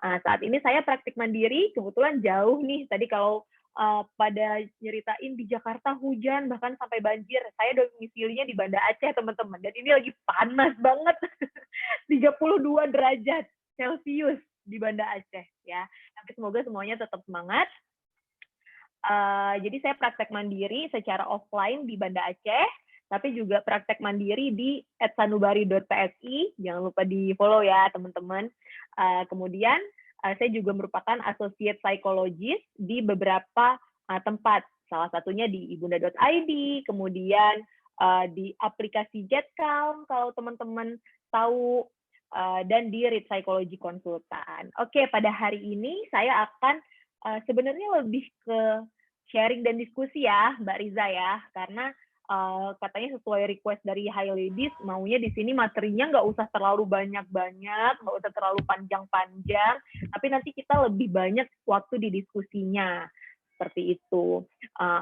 Saat ini saya praktik mandiri, kebetulan jauh nih. Tadi kalau pada nyeritain di Jakarta hujan, bahkan sampai banjir. Saya domisilinya di Banda Aceh, teman-teman. Dan ini lagi panas banget, 32 derajat Celcius di Banda Aceh. Ya, tapi semoga semuanya tetap semangat. Jadi saya praktek mandiri secara offline di Banda Aceh, tapi juga praktek mandiri di @sanubari.psi. Jangan lupa di follow ya, teman-teman. Kemudian saya juga merupakan associate psychologist di beberapa tempat. Salah satunya di ibunda.id, kemudian di aplikasi Jetcalm kalau teman-teman tahu, dan di Read Psychology Konsultan. Oke, pada hari ini saya akan sebenarnya lebih ke sharing dan diskusi ya, Mbak Riza ya, karena katanya sesuai request dari High Ladies, maunya di sini materinya nggak usah terlalu banyak-banyak, nggak usah terlalu panjang-panjang, tapi nanti kita lebih banyak waktu di diskusinya. Seperti itu.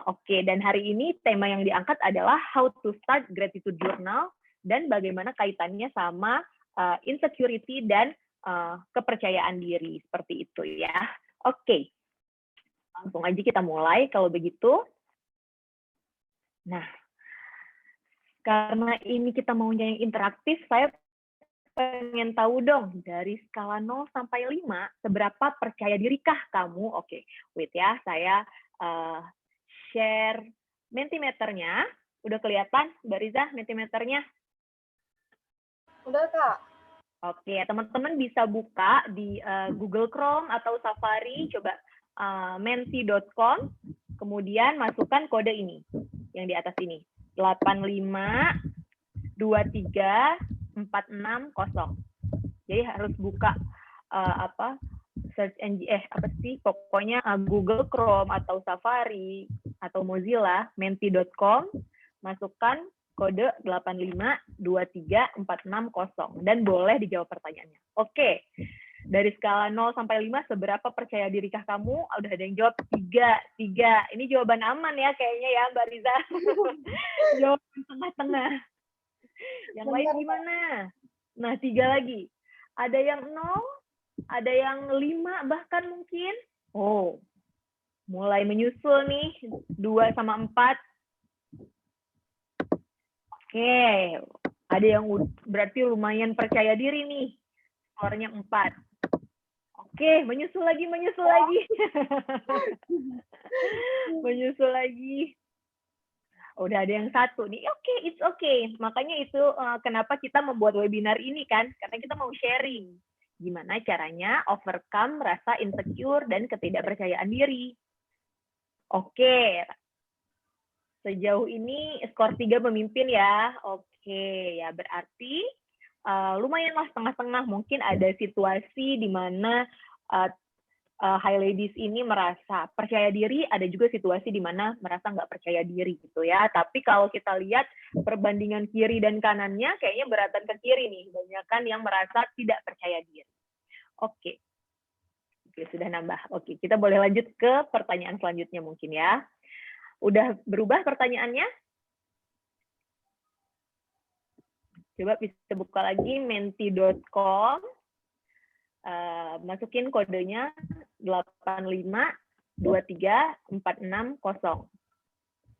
Oke, dan hari ini tema yang diangkat adalah how to start gratitude journal dan bagaimana kaitannya sama insecurity dan kepercayaan diri. Seperti itu ya. Oke, langsung aja kita mulai kalau begitu. Nah, karena ini kita maunya yang interaktif, saya pengen tahu dong, dari skala 0 sampai 5, seberapa percaya dirikah kamu? Oke, wait ya, saya share Mentimeternya. Udah kelihatan, Mbak Riza, Mentimeternya? Udah, Kak. Oke, teman-teman bisa buka di Google Chrome atau Safari, coba menti.com, kemudian masukkan kode ini, yang di atas ini. 8523460. Jadi harus buka search engine pokoknya Google Chrome atau Safari atau Mozilla, menti.com, masukkan kode 8523460 dan boleh dijawab pertanyaannya. Oke. Dari skala 0 sampai 5, seberapa percaya dirikah kamu? Udah ada yang jawab 3. Ini jawaban aman ya kayaknya ya, Mbak Riza. Jawaban tengah-tengah. Yang lain gimana? Nah, 3 lagi. Ada yang 0, ada yang 5 bahkan mungkin. Oh, mulai menyusul nih, 2 sama 4. Oke, ada yang berarti lumayan percaya diri nih. Skornya 4. Oke, menyusul lagi. Menyusul lagi. Udah ada yang 1 nih. Oke, it's okay. Makanya itu kenapa kita membuat webinar ini kan, karena kita mau sharing gimana caranya overcome rasa insecure dan ketidakpercayaan diri. Oke. Sejauh ini skor 3 pemimpin ya. Oke, ya berarti lumayanlah setengah-setengah. Mungkin ada situasi di mana High Ladies ini merasa percaya diri, ada juga situasi di mana merasa nggak percaya diri gitu ya. Tapi kalau kita lihat perbandingan kiri dan kanannya, kayaknya beratan ke kiri nih. Banyakan yang merasa tidak percaya diri. Oke, sudah nambah. Oke, kita boleh lanjut ke pertanyaan selanjutnya mungkin ya. Udah berubah pertanyaannya? Coba bisa buka lagi menti.com, masukin kodenya 8523460.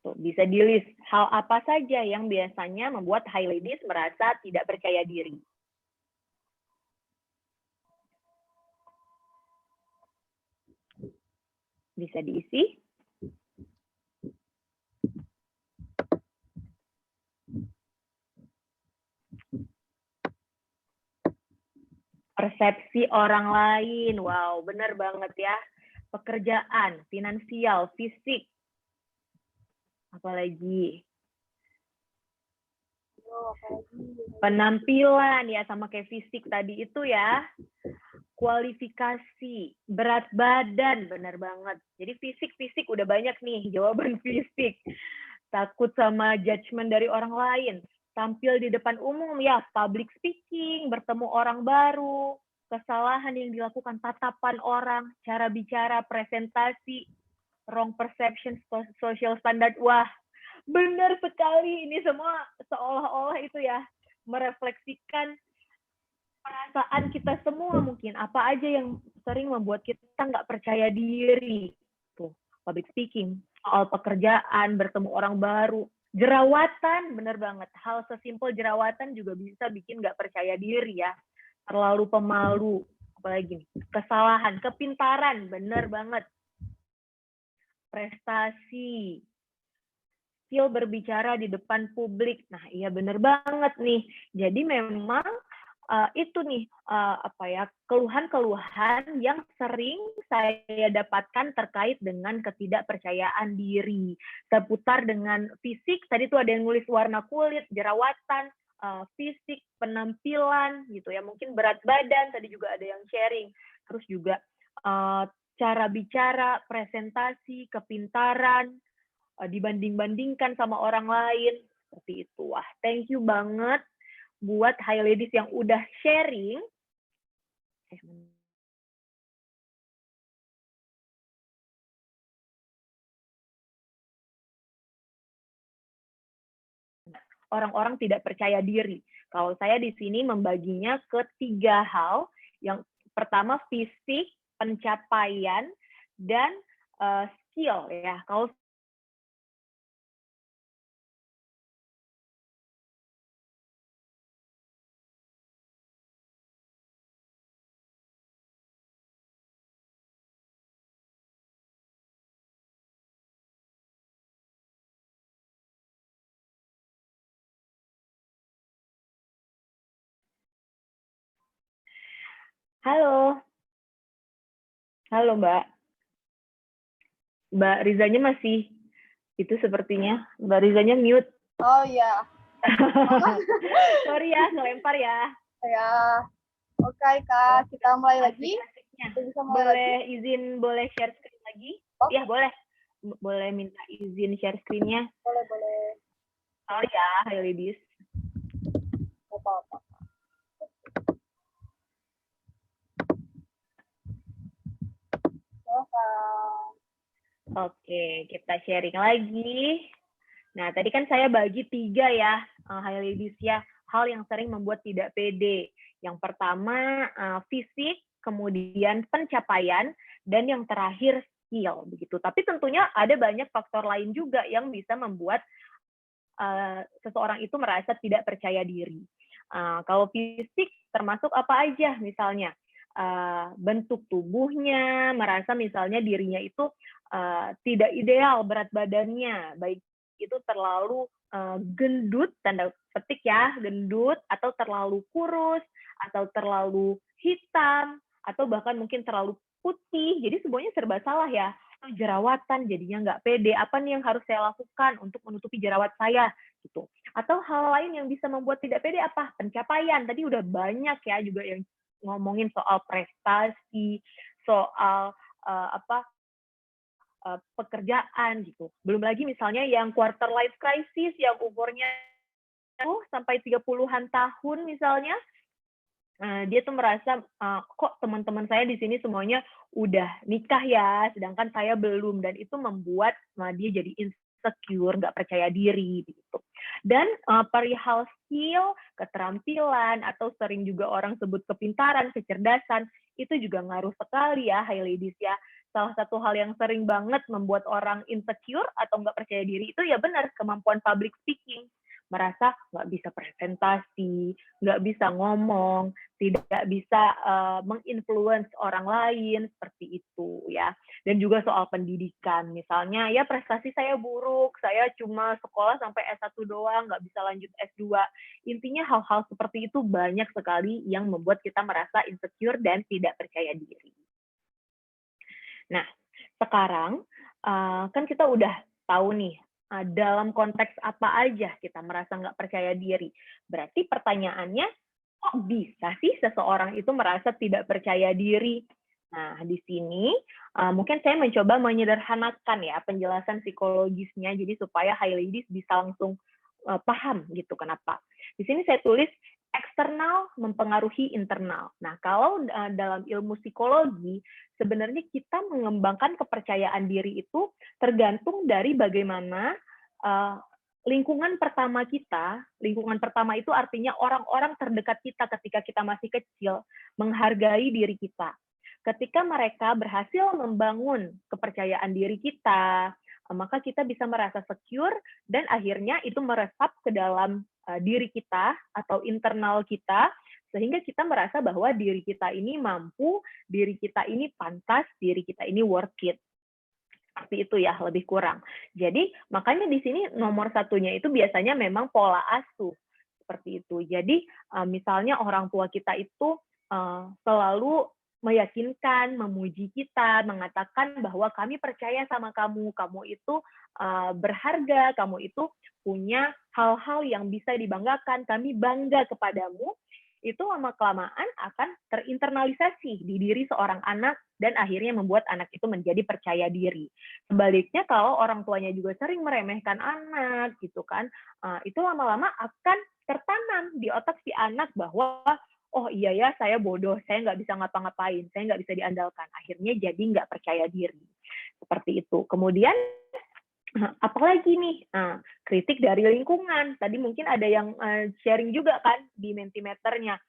Tuh, bisa di list hal apa saja yang biasanya membuat High Ladies merasa tidak percaya diri. Bisa diisi. Persepsi orang lain, wow, benar banget ya. Pekerjaan, finansial, fisik, apalagi penampilan ya, sama kayak fisik tadi itu ya. Kualifikasi, berat badan, benar banget. Jadi fisik udah banyak nih jawaban fisik. Takut sama judgement dari orang lain. Tampil di depan umum ya, public speaking, bertemu orang baru, kesalahan yang dilakukan, tatapan orang, cara bicara, presentasi, wrong perception, social standard. Wah, benar sekali. Ini semua seolah-olah itu ya, merefleksikan perasaan kita semua mungkin. Apa aja yang sering membuat kita nggak percaya diri? Tuh, public speaking, soal pekerjaan, bertemu orang baru, jerawatan, bener banget. Hal sesimpel jerawatan juga bisa bikin nggak percaya diri ya. Terlalu pemalu, apalagi nih, kesalahan, kepintaran, bener banget. Prestasi, skill berbicara di depan publik. Nah, iya bener banget nih. Jadi memang itu nih keluhan-keluhan yang sering saya dapatkan terkait dengan ketidakpercayaan diri. Seputar dengan fisik, tadi tuh ada yang nulis warna kulit, jerawatan, fisik, penampilan gitu ya, mungkin berat badan, tadi juga ada yang sharing. Terus juga cara bicara, presentasi, kepintaran, dibanding-bandingkan sama orang lain, seperti itu. Wah, thank you banget buat Hi Ladies yang udah sharing. Orang-orang tidak percaya diri. Kalau saya di sini membaginya ke 3 hal. Yang pertama fisik, pencapaian, dan skill ya. Kalau halo. Halo, Mbak. Mbak Rizanya masih itu sepertinya. Mbak Rizanya mute. Oh iya. Sorry ya, ngelempar ya. Ya. Oke, Kak. Kita mulai lagi. Kita bisa mulai boleh share screen lagi? Oh. Iya, boleh. Boleh minta izin share screen-nya. Boleh. Sorry ya, Hi Ladies. Apa-apa. Oke, kita sharing lagi. Nah, tadi kan saya bagi 3 ya, Hi Ladies ya, hal yang sering membuat tidak pede. Yang pertama fisik, kemudian pencapaian, dan yang terakhir skill begitu. Tapi tentunya ada banyak faktor lain juga yang bisa membuat seseorang itu merasa tidak percaya diri. Kalau fisik termasuk apa aja misalnya? Bentuk tubuhnya, merasa misalnya dirinya itu tidak ideal berat badannya, baik itu terlalu gendut, tanda petik ya, gendut, atau terlalu kurus, atau terlalu hitam, atau bahkan mungkin terlalu putih, jadi semuanya serba salah ya. Jerawatan jadinya nggak pede, apa nih yang harus saya lakukan untuk menutupi jerawat saya gitu. Atau hal lain yang bisa membuat tidak pede apa? Pencapaian, tadi udah banyak ya juga yang ngomongin soal prestasi, soal pekerjaan gitu. Belum lagi misalnya yang quarter life crisis yang umurnya sampai 30-an tahun misalnya, dia tuh merasa kok teman-teman saya di sini semuanya udah nikah ya, sedangkan saya belum, dan itu membuat dia jadi insecure, nggak percaya diri gitu. Dan perihal skill, keterampilan, atau sering juga orang sebut kepintaran, kecerdasan, itu juga ngaruh sekali ya, Hi Ladies ya. Salah satu hal yang sering banget membuat orang insecure atau nggak percaya diri itu ya benar, kemampuan public speaking. Merasa nggak bisa presentasi, nggak bisa ngomong, tidak bisa menginfluence orang lain, seperti itu ya. Dan juga soal pendidikan, misalnya ya prestasi saya buruk, saya cuma sekolah sampai S1 doang, nggak bisa lanjut S2. Intinya hal-hal seperti itu banyak sekali yang membuat kita merasa insecure dan tidak percaya diri. Nah, sekarang kan kita udah tahu nih, dalam konteks apa aja kita merasa nggak percaya diri. Berarti pertanyaannya, kok bisa sih seseorang itu merasa tidak percaya diri? Nah, di sini mungkin saya mencoba menyederhanakan ya penjelasan psikologisnya, jadi supaya Hi Ladies bisa langsung paham gitu kenapa. Di sini saya tulis eksternal mempengaruhi internal. Nah, kalau dalam ilmu psikologi, sebenarnya kita mengembangkan kepercayaan diri itu tergantung dari bagaimana lingkungan pertama itu artinya orang-orang terdekat kita ketika kita masih kecil, menghargai diri kita. Ketika mereka berhasil membangun kepercayaan diri kita, maka kita bisa merasa secure dan akhirnya itu meresap ke dalam diri kita atau internal kita, sehingga kita merasa bahwa diri kita ini mampu, diri kita ini pantas, diri kita ini worth it. Seperti itu ya, lebih kurang. Jadi makanya di sini nomor satunya itu biasanya memang pola asuh, seperti itu. Jadi misalnya orang tua kita itu selalu meyakinkan, memuji kita, mengatakan bahwa kami percaya sama kamu, kamu itu berharga, kamu itu punya hal-hal yang bisa dibanggakan, kami bangga kepadamu. Itu lama-kelamaan akan terinternalisasi di diri seorang anak dan akhirnya membuat anak itu menjadi percaya diri. Sebaliknya kalau orang tuanya juga sering meremehkan anak gitu kan, itu lama-lama akan tertanam di otak si anak bahwa oh iya ya saya bodoh, saya nggak bisa ngapa-ngapain, saya nggak bisa diandalkan. Akhirnya jadi nggak percaya diri. Seperti itu. Kemudian apalagi nih, kritik dari lingkungan. Tadi mungkin ada yang sharing juga kan di Mentimeternya,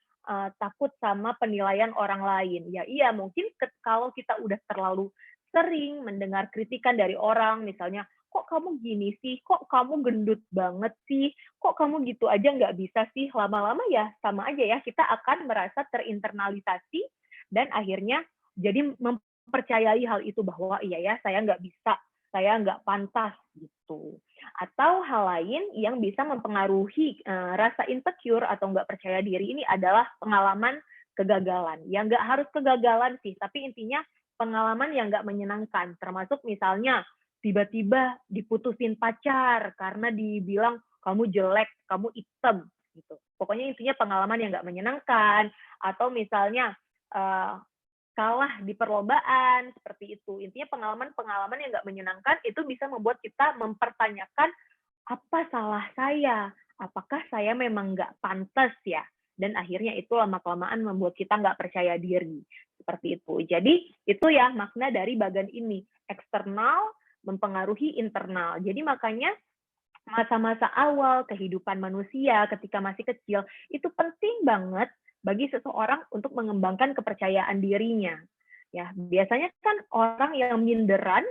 takut sama penilaian orang lain. Ya iya, mungkin kalau kita udah terlalu sering mendengar kritikan dari orang, misalnya, kok kamu gini sih, kok kamu gendut banget sih, kok kamu gitu aja nggak bisa sih, lama-lama ya sama aja ya, kita akan merasa terinternalisasi dan akhirnya jadi mempercayai hal itu bahwa iya ya, saya nggak bisa, saya nggak pantas gitu. Atau hal lain yang bisa mempengaruhi rasa insecure atau nggak percaya diri ini adalah pengalaman kegagalan. Ya nggak harus kegagalan sih, tapi intinya pengalaman yang nggak menyenangkan. Termasuk misalnya tiba-tiba diputusin pacar karena dibilang kamu jelek, kamu hitam gitu. Pokoknya intinya pengalaman yang nggak menyenangkan. Atau misalnya kalah di perlombaan, seperti itu. Intinya pengalaman-pengalaman yang nggak menyenangkan itu bisa membuat kita mempertanyakan, apa salah saya? Apakah saya memang nggak pantas ya? Dan akhirnya itu lama-kelamaan membuat kita nggak percaya diri. Seperti itu. Jadi itu ya makna dari bagan ini. Eksternal mempengaruhi internal. Jadi makanya masa-masa awal kehidupan manusia ketika masih kecil, itu penting banget bagi seseorang untuk mengembangkan kepercayaan dirinya. Ya, biasanya kan orang yang minderan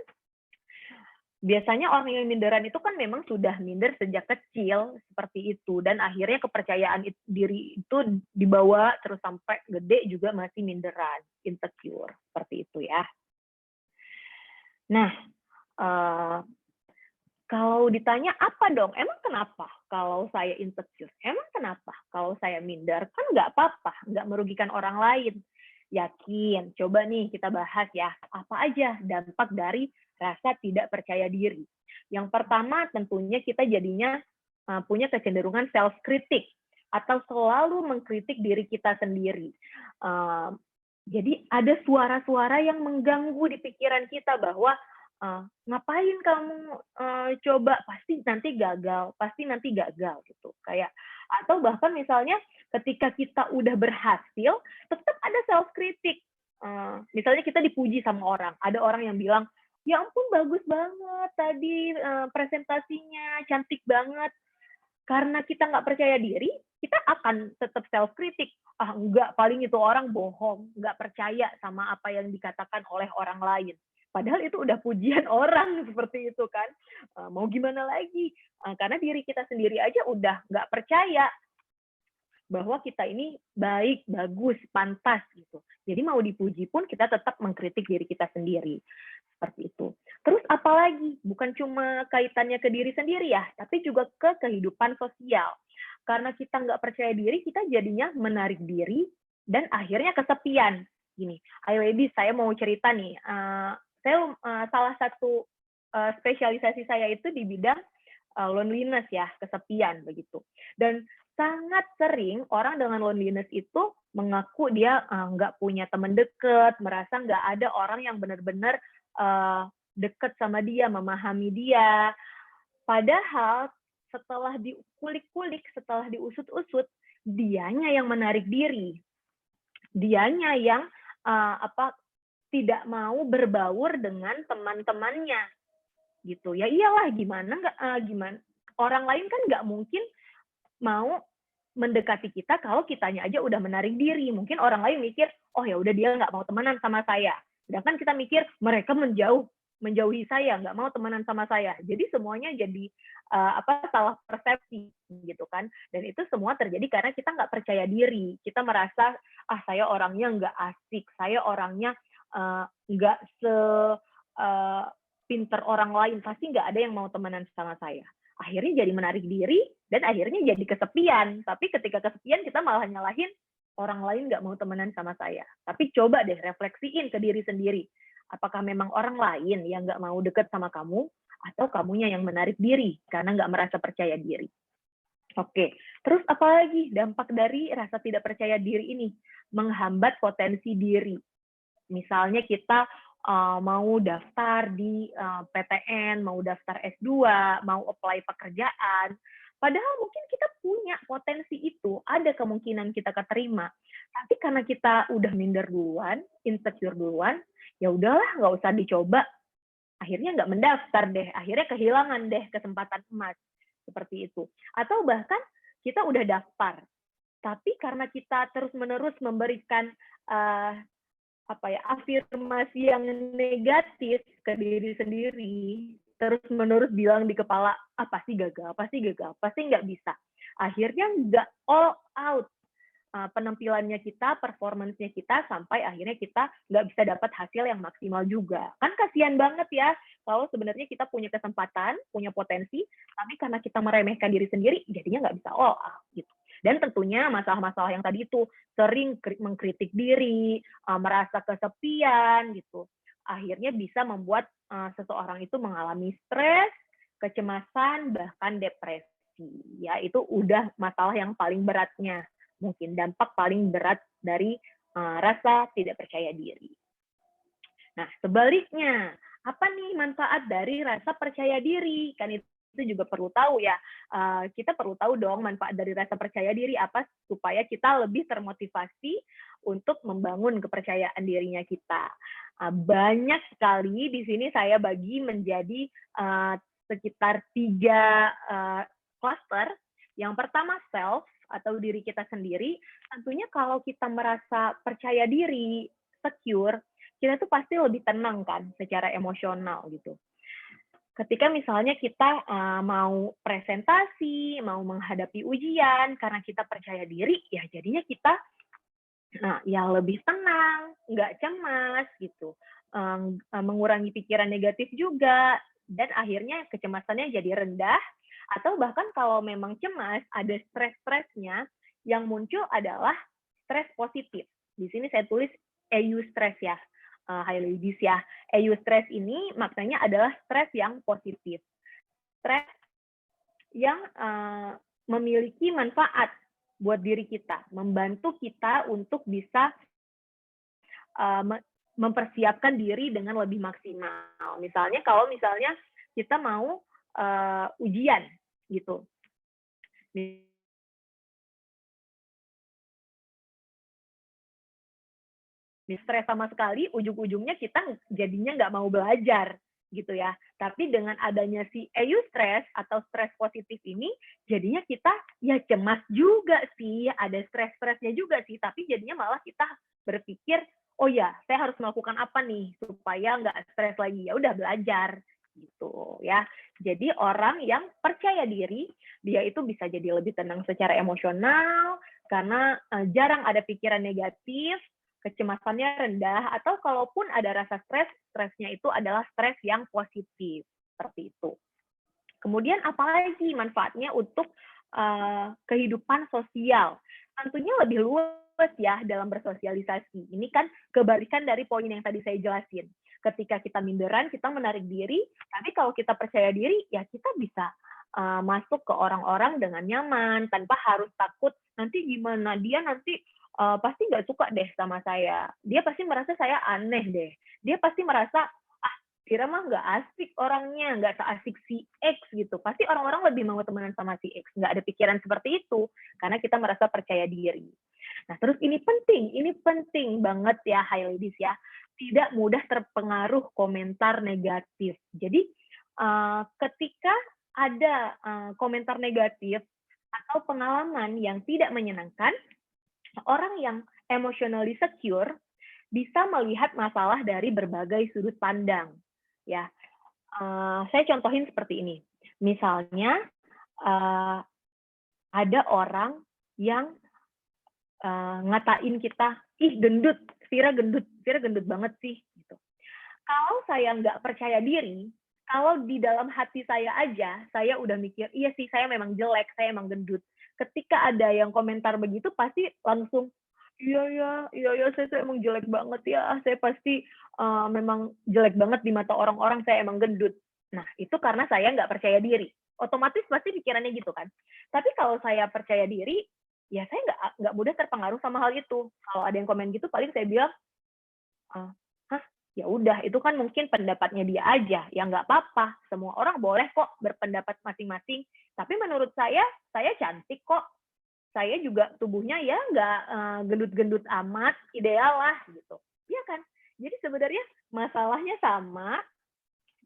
itu kan memang sudah minder sejak kecil seperti itu dan akhirnya kepercayaan diri itu dibawa terus sampai gede juga masih minderan, insecure seperti itu ya. Nah, kalau ditanya apa dong? Emang kenapa kalau saya insecure? Emang kenapa kalau saya minder? Kan nggak apa-apa, nggak merugikan orang lain. Yakin, coba nih kita bahas ya, apa aja dampak dari rasa tidak percaya diri. Yang pertama tentunya kita jadinya punya kecenderungan self-kritik atau selalu mengkritik diri kita sendiri. Jadi ada suara-suara yang mengganggu di pikiran kita bahwa ngapain kamu coba, pasti nanti gagal gitu. Kayak atau bahkan misalnya ketika kita udah berhasil, tetap ada self kritik. Misalnya kita dipuji sama orang, ada orang yang bilang, ya ampun bagus banget tadi presentasinya, cantik banget. Karena kita nggak percaya diri, kita akan tetap self kritik. Enggak, paling itu orang bohong, nggak percaya sama apa yang dikatakan oleh orang lain. Padahal itu udah pujian orang seperti itu kan. Mau gimana lagi? Karena diri kita sendiri aja udah nggak percaya bahwa kita ini baik, bagus, pantas gitu. Jadi mau dipuji pun kita tetap mengkritik diri kita sendiri. Seperti itu. Terus apalagi? Bukan cuma kaitannya ke diri sendiri ya, tapi juga ke kehidupan sosial. Karena kita nggak percaya diri, kita jadinya menarik diri dan akhirnya kesepian. Gini, ayo ladies, saya mau cerita nih. Saya salah satu spesialisasi saya itu di bidang loneliness ya, kesepian begitu. Dan sangat sering orang dengan loneliness itu mengaku dia nggak punya teman dekat, merasa nggak ada orang yang benar-benar dekat sama dia, memahami dia. Padahal setelah dikulik-kulik, setelah diusut-usut, dianya yang menarik diri, dianya yang tidak mau berbaur dengan teman-temannya gitu. Ya iyalah, gimana Orang lain kan nggak mungkin mau mendekati kita kalau kitanya aja udah menarik diri. Mungkin orang lain mikir, oh ya udah dia nggak mau temenan sama saya. Sedangkan kita mikir mereka menjauhi saya, nggak mau temenan sama saya. Jadi semuanya jadi salah persepsi gitu kan. Dan itu semua terjadi karena kita nggak percaya diri. Kita merasa saya orangnya nggak asik, saya orangnya nggak pinter orang lain, pasti nggak ada yang mau temenan sama saya. Akhirnya jadi menarik diri dan akhirnya jadi kesepian. Tapi ketika kesepian kita malah nyalahin orang lain nggak mau temenan sama saya. Tapi coba deh refleksiin ke diri sendiri. Apakah memang orang lain yang nggak mau deket sama kamu atau kamunya yang menarik diri karena nggak merasa percaya diri? Oke, terus apalagi dampak dari rasa tidak percaya diri ini? Menghambat potensi diri. Misalnya kita mau daftar di PTN, mau daftar S2, mau apply pekerjaan, padahal mungkin kita punya potensi itu, ada kemungkinan kita keterima. Tapi karena kita udah minder duluan, insecure duluan, ya udahlah nggak usah dicoba. Akhirnya nggak mendaftar deh, akhirnya kehilangan deh kesempatan emas. Seperti itu. Atau bahkan kita udah daftar, tapi karena kita terus-menerus memberikan afirmasi yang negatif ke diri sendiri, terus-menerus bilang di kepala, pasti gagal, pasti nggak bisa. Akhirnya nggak all out penampilannya kita, performance-nya kita, sampai akhirnya kita nggak bisa dapat hasil yang maksimal juga. Kan kasihan banget ya, kalau sebenarnya kita punya kesempatan, punya potensi, tapi karena kita meremehkan diri sendiri, jadinya nggak bisa all out gitu. Dan tentunya masalah-masalah yang tadi itu, sering mengkritik diri, merasa kesepian gitu, akhirnya bisa membuat seseorang itu mengalami stres, kecemasan, bahkan depresi. Ya, itu udah masalah yang paling beratnya. Mungkin dampak paling berat dari rasa tidak percaya diri. Nah, sebaliknya, apa nih manfaat dari rasa percaya diri? Kan itu juga perlu tahu ya. Kita perlu tahu dong manfaat dari rasa percaya diri apa supaya kita lebih termotivasi untuk membangun kepercayaan dirinya kita. Banyak sekali di sini saya bagi menjadi sekitar 3 cluster. Yang pertama self, atau diri kita sendiri, tentunya kalau kita merasa percaya diri, secure, kita tuh pasti lebih tenang kan secara emosional gitu. Ketika misalnya kita mau presentasi, mau menghadapi ujian, karena kita percaya diri, ya jadinya kita ya lebih tenang, nggak cemas gitu, mengurangi pikiran negatif juga, dan akhirnya kecemasannya jadi rendah. Atau bahkan kalau memang cemas, ada stres-stresnya, yang muncul adalah stres positif. Di sini saya tulis eustress ya, high ladies ya. Eustress ini maknanya adalah stres yang positif. Stres yang memiliki manfaat buat diri kita, membantu kita untuk bisa mempersiapkan diri dengan lebih maksimal. Misalnya kalau misalnya kita mau ujian gitu. Stres sama sekali, ujung-ujungnya kita jadinya nggak mau belajar gitu ya. Tapi dengan adanya si eustress atau stres positif ini, jadinya kita ya cemas juga sih, ada stres-stresnya juga sih, tapi jadinya malah kita berpikir, oh ya, saya harus melakukan apa nih supaya nggak stres lagi. Ya udah belajar gitu ya. Jadi orang yang percaya diri, dia itu bisa jadi lebih tenang secara emosional karena jarang ada pikiran negatif, kecemasannya rendah, atau kalaupun ada rasa stres, stresnya itu adalah stres yang positif, seperti itu. Kemudian apalagi manfaatnya untuk kehidupan sosial? Tentunya lebih luas ya dalam bersosialisasi. Ini kan kebalikan dari poin yang tadi saya jelasin. Ketika kita minderan, kita menarik diri, tapi kalau kita percaya diri, ya kita bisa masuk ke orang-orang dengan nyaman, tanpa harus takut, nanti gimana, dia nanti pasti nggak suka deh sama saya. Dia pasti merasa saya aneh deh. Dia pasti merasa, Kira mah nggak asik orangnya, nggak seasik si X gitu. Pasti orang-orang lebih mau temenan sama si X. Nggak ada pikiran seperti itu, karena kita merasa percaya diri. Nah, terus ini penting banget ya, high ladies ya. Tidak mudah terpengaruh komentar negatif. Jadi, ketika ada komentar negatif atau pengalaman yang tidak menyenangkan, orang yang emotionally secure bisa melihat masalah dari berbagai sudut pandang. Ya, saya contohin seperti ini. Misalnya ada orang yang ngatain kita, ih gendut, Vira gendut banget sih. Gitu. Kalau saya nggak percaya diri, kalau di dalam hati saya aja, saya udah mikir, iya sih saya memang jelek, saya emang gendut. Ketika ada yang komentar begitu, pasti langsung, iya, saya tuh emang jelek banget ya, saya pasti memang jelek banget di mata orang-orang, saya emang gendut. Nah, itu karena saya nggak percaya diri. Otomatis pasti pikirannya gitu kan. Tapi kalau saya percaya diri, ya saya nggak mudah terpengaruh sama hal itu. Kalau ada yang komen gitu, paling saya bilang, hah, ya udah, itu kan mungkin pendapatnya dia aja, ya nggak apa-apa. Semua orang boleh kok berpendapat masing-masing. Tapi menurut saya cantik kok. Saya juga tubuhnya ya nggak gendut-gendut amat, ideal lah gitu. Iya kan? Jadi sebenarnya masalahnya sama,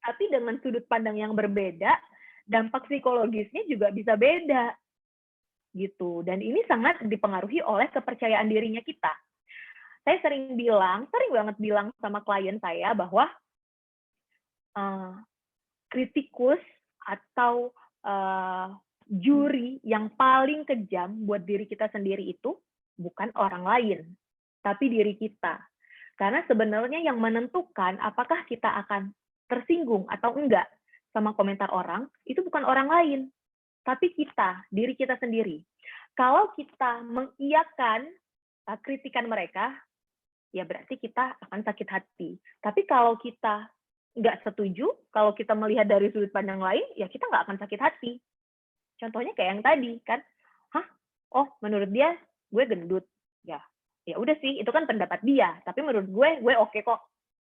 tapi dengan sudut pandang yang berbeda, dampak psikologisnya juga bisa beda gitu. Dan ini sangat dipengaruhi oleh kepercayaan dirinya kita. Saya sering banget bilang sama klien saya bahwa kritikus atau juri yang paling kejam buat diri kita sendiri itu bukan orang lain, tapi diri kita. Karena sebenarnya yang menentukan apakah kita akan tersinggung atau enggak sama komentar orang, itu bukan orang lain, tapi kita, diri kita sendiri. Kalau kita mengiyakan kritikan mereka, ya berarti kita akan sakit hati. Tapi kalau kita nggak setuju, kalau kita melihat dari sudut pandang lain, ya kita nggak akan sakit hati. Contohnya kayak yang tadi kan, oh menurut dia gue gendut, ya udah sih, itu kan pendapat dia. Tapi menurut gue oke kok,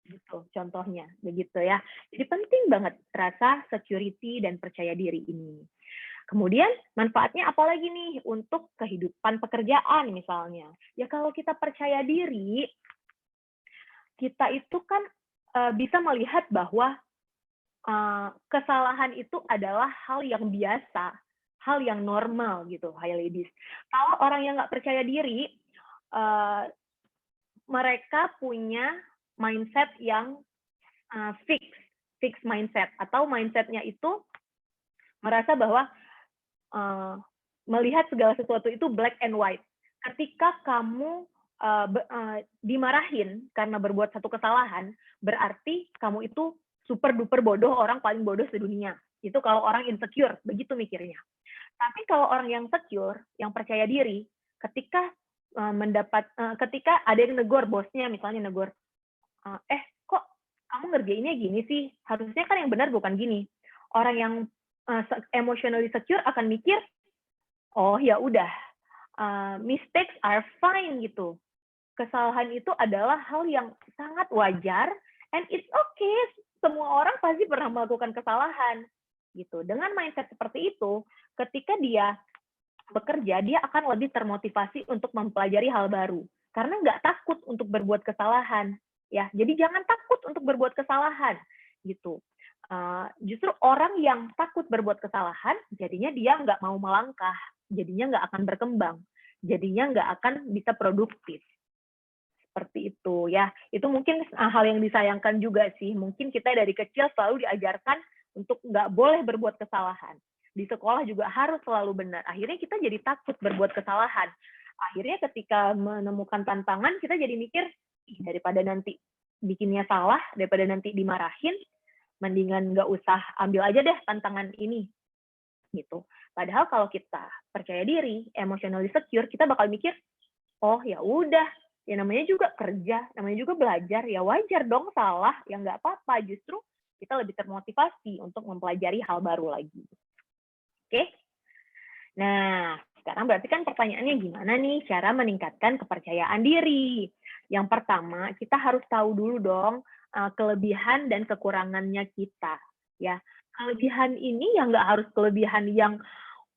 gitu. Contohnya begitu ya. Jadi penting banget rasa security dan percaya diri ini. Kemudian manfaatnya apa lagi nih untuk kehidupan pekerjaan misalnya? Ya kalau kita percaya diri, kita itu kan bisa melihat bahwa kesalahan itu adalah hal yang biasa, hal yang normal gitu, high ladies. Kalau orang yang nggak percaya diri, mereka punya mindset yang fix mindset, atau mindsetnya itu merasa bahwa melihat segala sesuatu itu black and white. Ketika kamu dimarahin karena berbuat satu kesalahan, berarti kamu itu super duper bodoh, orang paling bodoh sedunia. Itu kalau orang insecure, begitu mikirnya. Tapi kalau orang yang secure, yang percaya diri, ketika ketika ada yang negor, bosnya misalnya negor, kok kamu ngerjainnya gini sih? Harusnya kan yang benar bukan gini. Orang yang emotionally secure akan mikir, oh ya udah, mistakes are fine gitu. Kesalahan itu adalah hal yang sangat wajar, and it's okay. Semua orang pasti pernah melakukan kesalahan gitu. Dengan mindset seperti itu, ketika dia bekerja, dia akan lebih termotivasi untuk mempelajari hal baru karena nggak takut untuk berbuat kesalahan. Ya, jadi jangan takut untuk berbuat kesalahan gitu. Justru orang yang takut berbuat kesalahan, jadinya dia nggak mau melangkah, jadinya nggak akan berkembang, jadinya nggak akan bisa produktif. Seperti itu ya. Itu mungkin hal yang disayangkan juga sih. Mungkin kita dari kecil selalu diajarkan untuk nggak boleh berbuat kesalahan. Di sekolah juga harus selalu benar. Akhirnya kita jadi takut berbuat kesalahan. Akhirnya ketika menemukan tantangan, kita jadi mikir, daripada nanti bikinnya salah, daripada nanti dimarahin, mendingan nggak usah ambil aja deh tantangan ini. Gitu. Padahal kalau kita percaya diri, emotionally secure, kita bakal mikir, oh ya udah, ya namanya juga kerja, namanya juga belajar, ya wajar dong salah, ya nggak apa-apa. Justru kita lebih termotivasi untuk mempelajari hal baru lagi. Oke? Nah, sekarang berarti kan pertanyaannya gimana nih cara meningkatkan kepercayaan diri? Yang pertama, kita harus tahu dulu dong kelebihan dan kekurangannya kita. Ya, kelebihan ini ya nggak harus kelebihan yang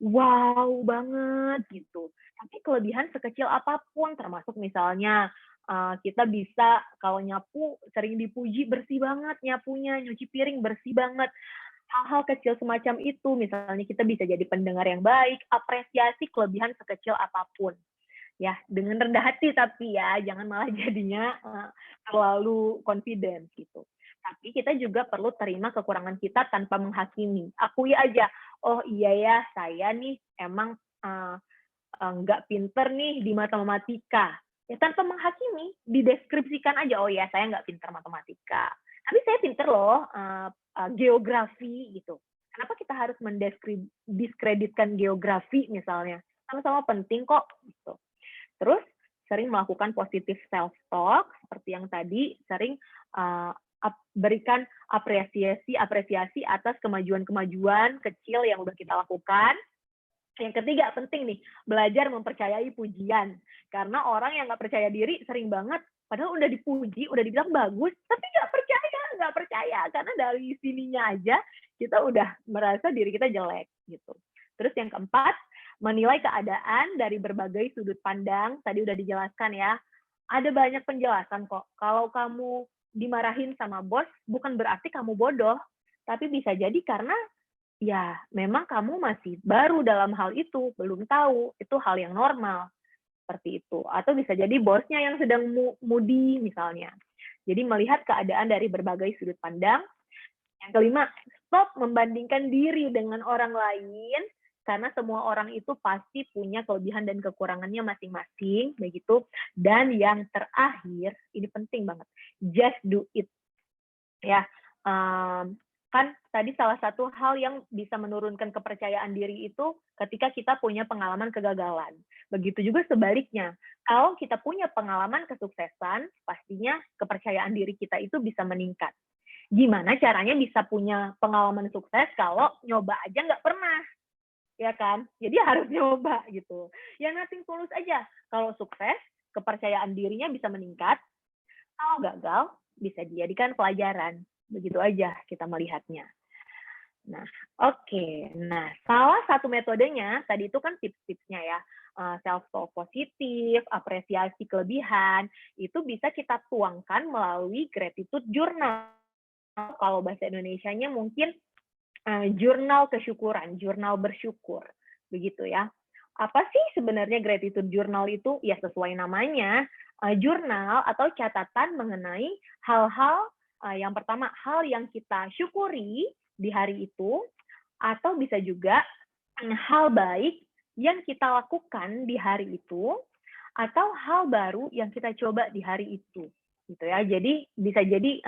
wow banget gitu. Tapi kelebihan sekecil apapun, termasuk misalnya kita bisa kalau nyapu sering dipuji bersih banget nyapunya, nyuci piring bersih banget. hal-hal kecil semacam itu, misalnya kita bisa jadi pendengar yang baik, apresiasi kelebihan sekecil apapun. Ya, dengan rendah hati tapi ya, jangan malah jadinya terlalu confident gitu. Tapi kita juga perlu terima kekurangan kita tanpa menghakimi. Akui aja, oh iya ya, saya nih emang nggak pinter nih di matematika. Ya tanpa menghakimi, dideskripsikan aja, oh ya saya nggak pinter matematika. Tapi saya pinter loh geografi gitu. Kenapa kita harus mendiskreditkan geografi misalnya? Sama-sama penting kok. Gitu. Terus sering melakukan positive self-talk, seperti yang tadi, sering berikan apresiasi atas kemajuan-kemajuan kecil yang udah kita lakukan. Yang ketiga, penting nih, belajar mempercayai pujian. Karena orang yang nggak percaya diri sering banget, padahal udah dipuji, udah dibilang bagus, tapi nggak percaya. Karena dari sininya aja, kita udah merasa diri kita jelek. Gitu. Terus yang keempat, menilai keadaan dari berbagai sudut pandang. Tadi udah dijelaskan ya. Ada banyak penjelasan kok. Kalau kamu dimarahin sama bos, bukan berarti kamu bodoh. Tapi bisa jadi karena ya memang kamu masih baru dalam hal itu, belum tahu, itu hal yang normal, seperti itu. Atau bisa jadi bosnya yang sedang moody misalnya. Jadi melihat keadaan dari berbagai sudut pandang. Yang kelima, stop membandingkan diri dengan orang lain, karena semua orang itu pasti punya kelebihan dan kekurangannya masing-masing, begitu. Dan yang terakhir, ini penting banget, just do it. Ya, kan tadi salah satu hal yang bisa menurunkan kepercayaan diri itu ketika kita punya pengalaman kegagalan. Begitu juga sebaliknya. Kalau kita punya pengalaman kesuksesan, pastinya kepercayaan diri kita itu bisa meningkat. Gimana caranya bisa punya pengalaman sukses kalau nyoba aja nggak pernah? Ya kan? Jadi harus nyoba gitu. Ya nothing tulus aja. Kalau sukses, kepercayaan dirinya bisa meningkat. Kalau gagal, bisa dijadikan pelajaran. Begitu aja kita melihatnya. Nah, oke. Nah, salah satu metodenya, tadi itu kan tips-tipsnya ya, self-talk positif, apresiasi kelebihan, itu bisa kita tuangkan melalui gratitude journal. Kalau bahasa Indonesianya mungkin jurnal kesyukuran, jurnal bersyukur. Begitu ya. Apa sih sebenarnya gratitude journal itu? Ya sesuai namanya, jurnal atau catatan mengenai hal-hal yang pertama, hal yang kita syukuri di hari itu, atau bisa juga hal baik yang kita lakukan di hari itu, atau hal baru yang kita coba di hari itu. Gitu ya. Jadi bisa jadi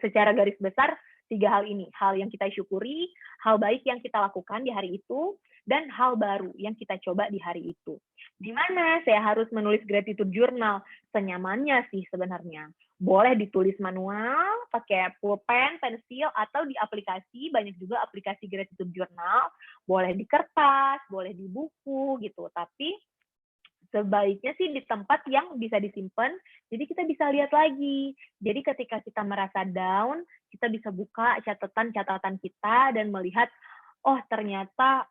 secara garis besar 3 hal ini, hal yang kita syukuri, hal baik yang kita lakukan di hari itu, dan hal baru yang kita coba di hari itu. Di mana saya harus menulis gratitude journal? Senyamannya sih sebenarnya. Boleh ditulis manual, pakai pulpen, pensil, atau di aplikasi, banyak juga aplikasi gratitude journal. Boleh di kertas, boleh di buku gitu. Tapi sebaiknya sih di tempat yang bisa disimpan, jadi kita bisa lihat lagi. Jadi ketika kita merasa down, kita bisa buka catatan-catatan kita dan melihat, oh ternyata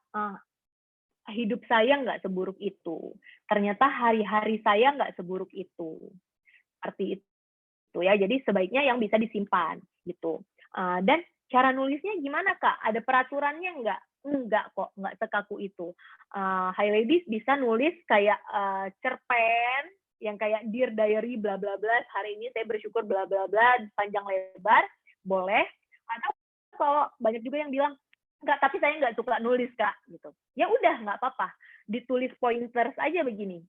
hidup saya nggak seburuk itu. Ternyata hari-hari saya nggak seburuk itu. Seperti itu ya. Jadi sebaiknya yang bisa disimpan gitu. Dan cara nulisnya gimana Kak? Ada peraturannya nggak? Enggak kok, nggak sekaku itu. High ladies bisa nulis kayak cerpen yang kayak Dear Diary bla bla bla, hari ini saya bersyukur bla bla bla, panjang lebar, boleh. Atau kalau banyak juga yang bilang, enggak, tapi saya nggak suka nulis Kak, gitu. Ya udah, nggak apa-apa. Ditulis pointers aja begini.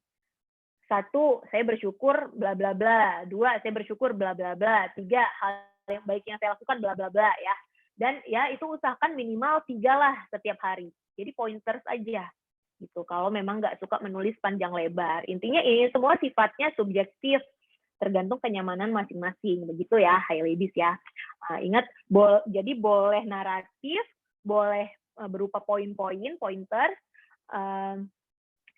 1, saya bersyukur bla bla bla. 2, saya bersyukur bla bla bla. 3, hal yang baik yang saya lakukan bla bla bla ya. Dan ya itu usahakan minimal 3 lah setiap hari. Jadi pointers aja gitu. Kalau memang nggak suka menulis panjang lebar. Intinya ini semua sifatnya subjektif, tergantung kenyamanan masing-masing. Begitu ya, high ladies ya. Ingat, jadi boleh naratif, boleh berupa poin-poin, pointer,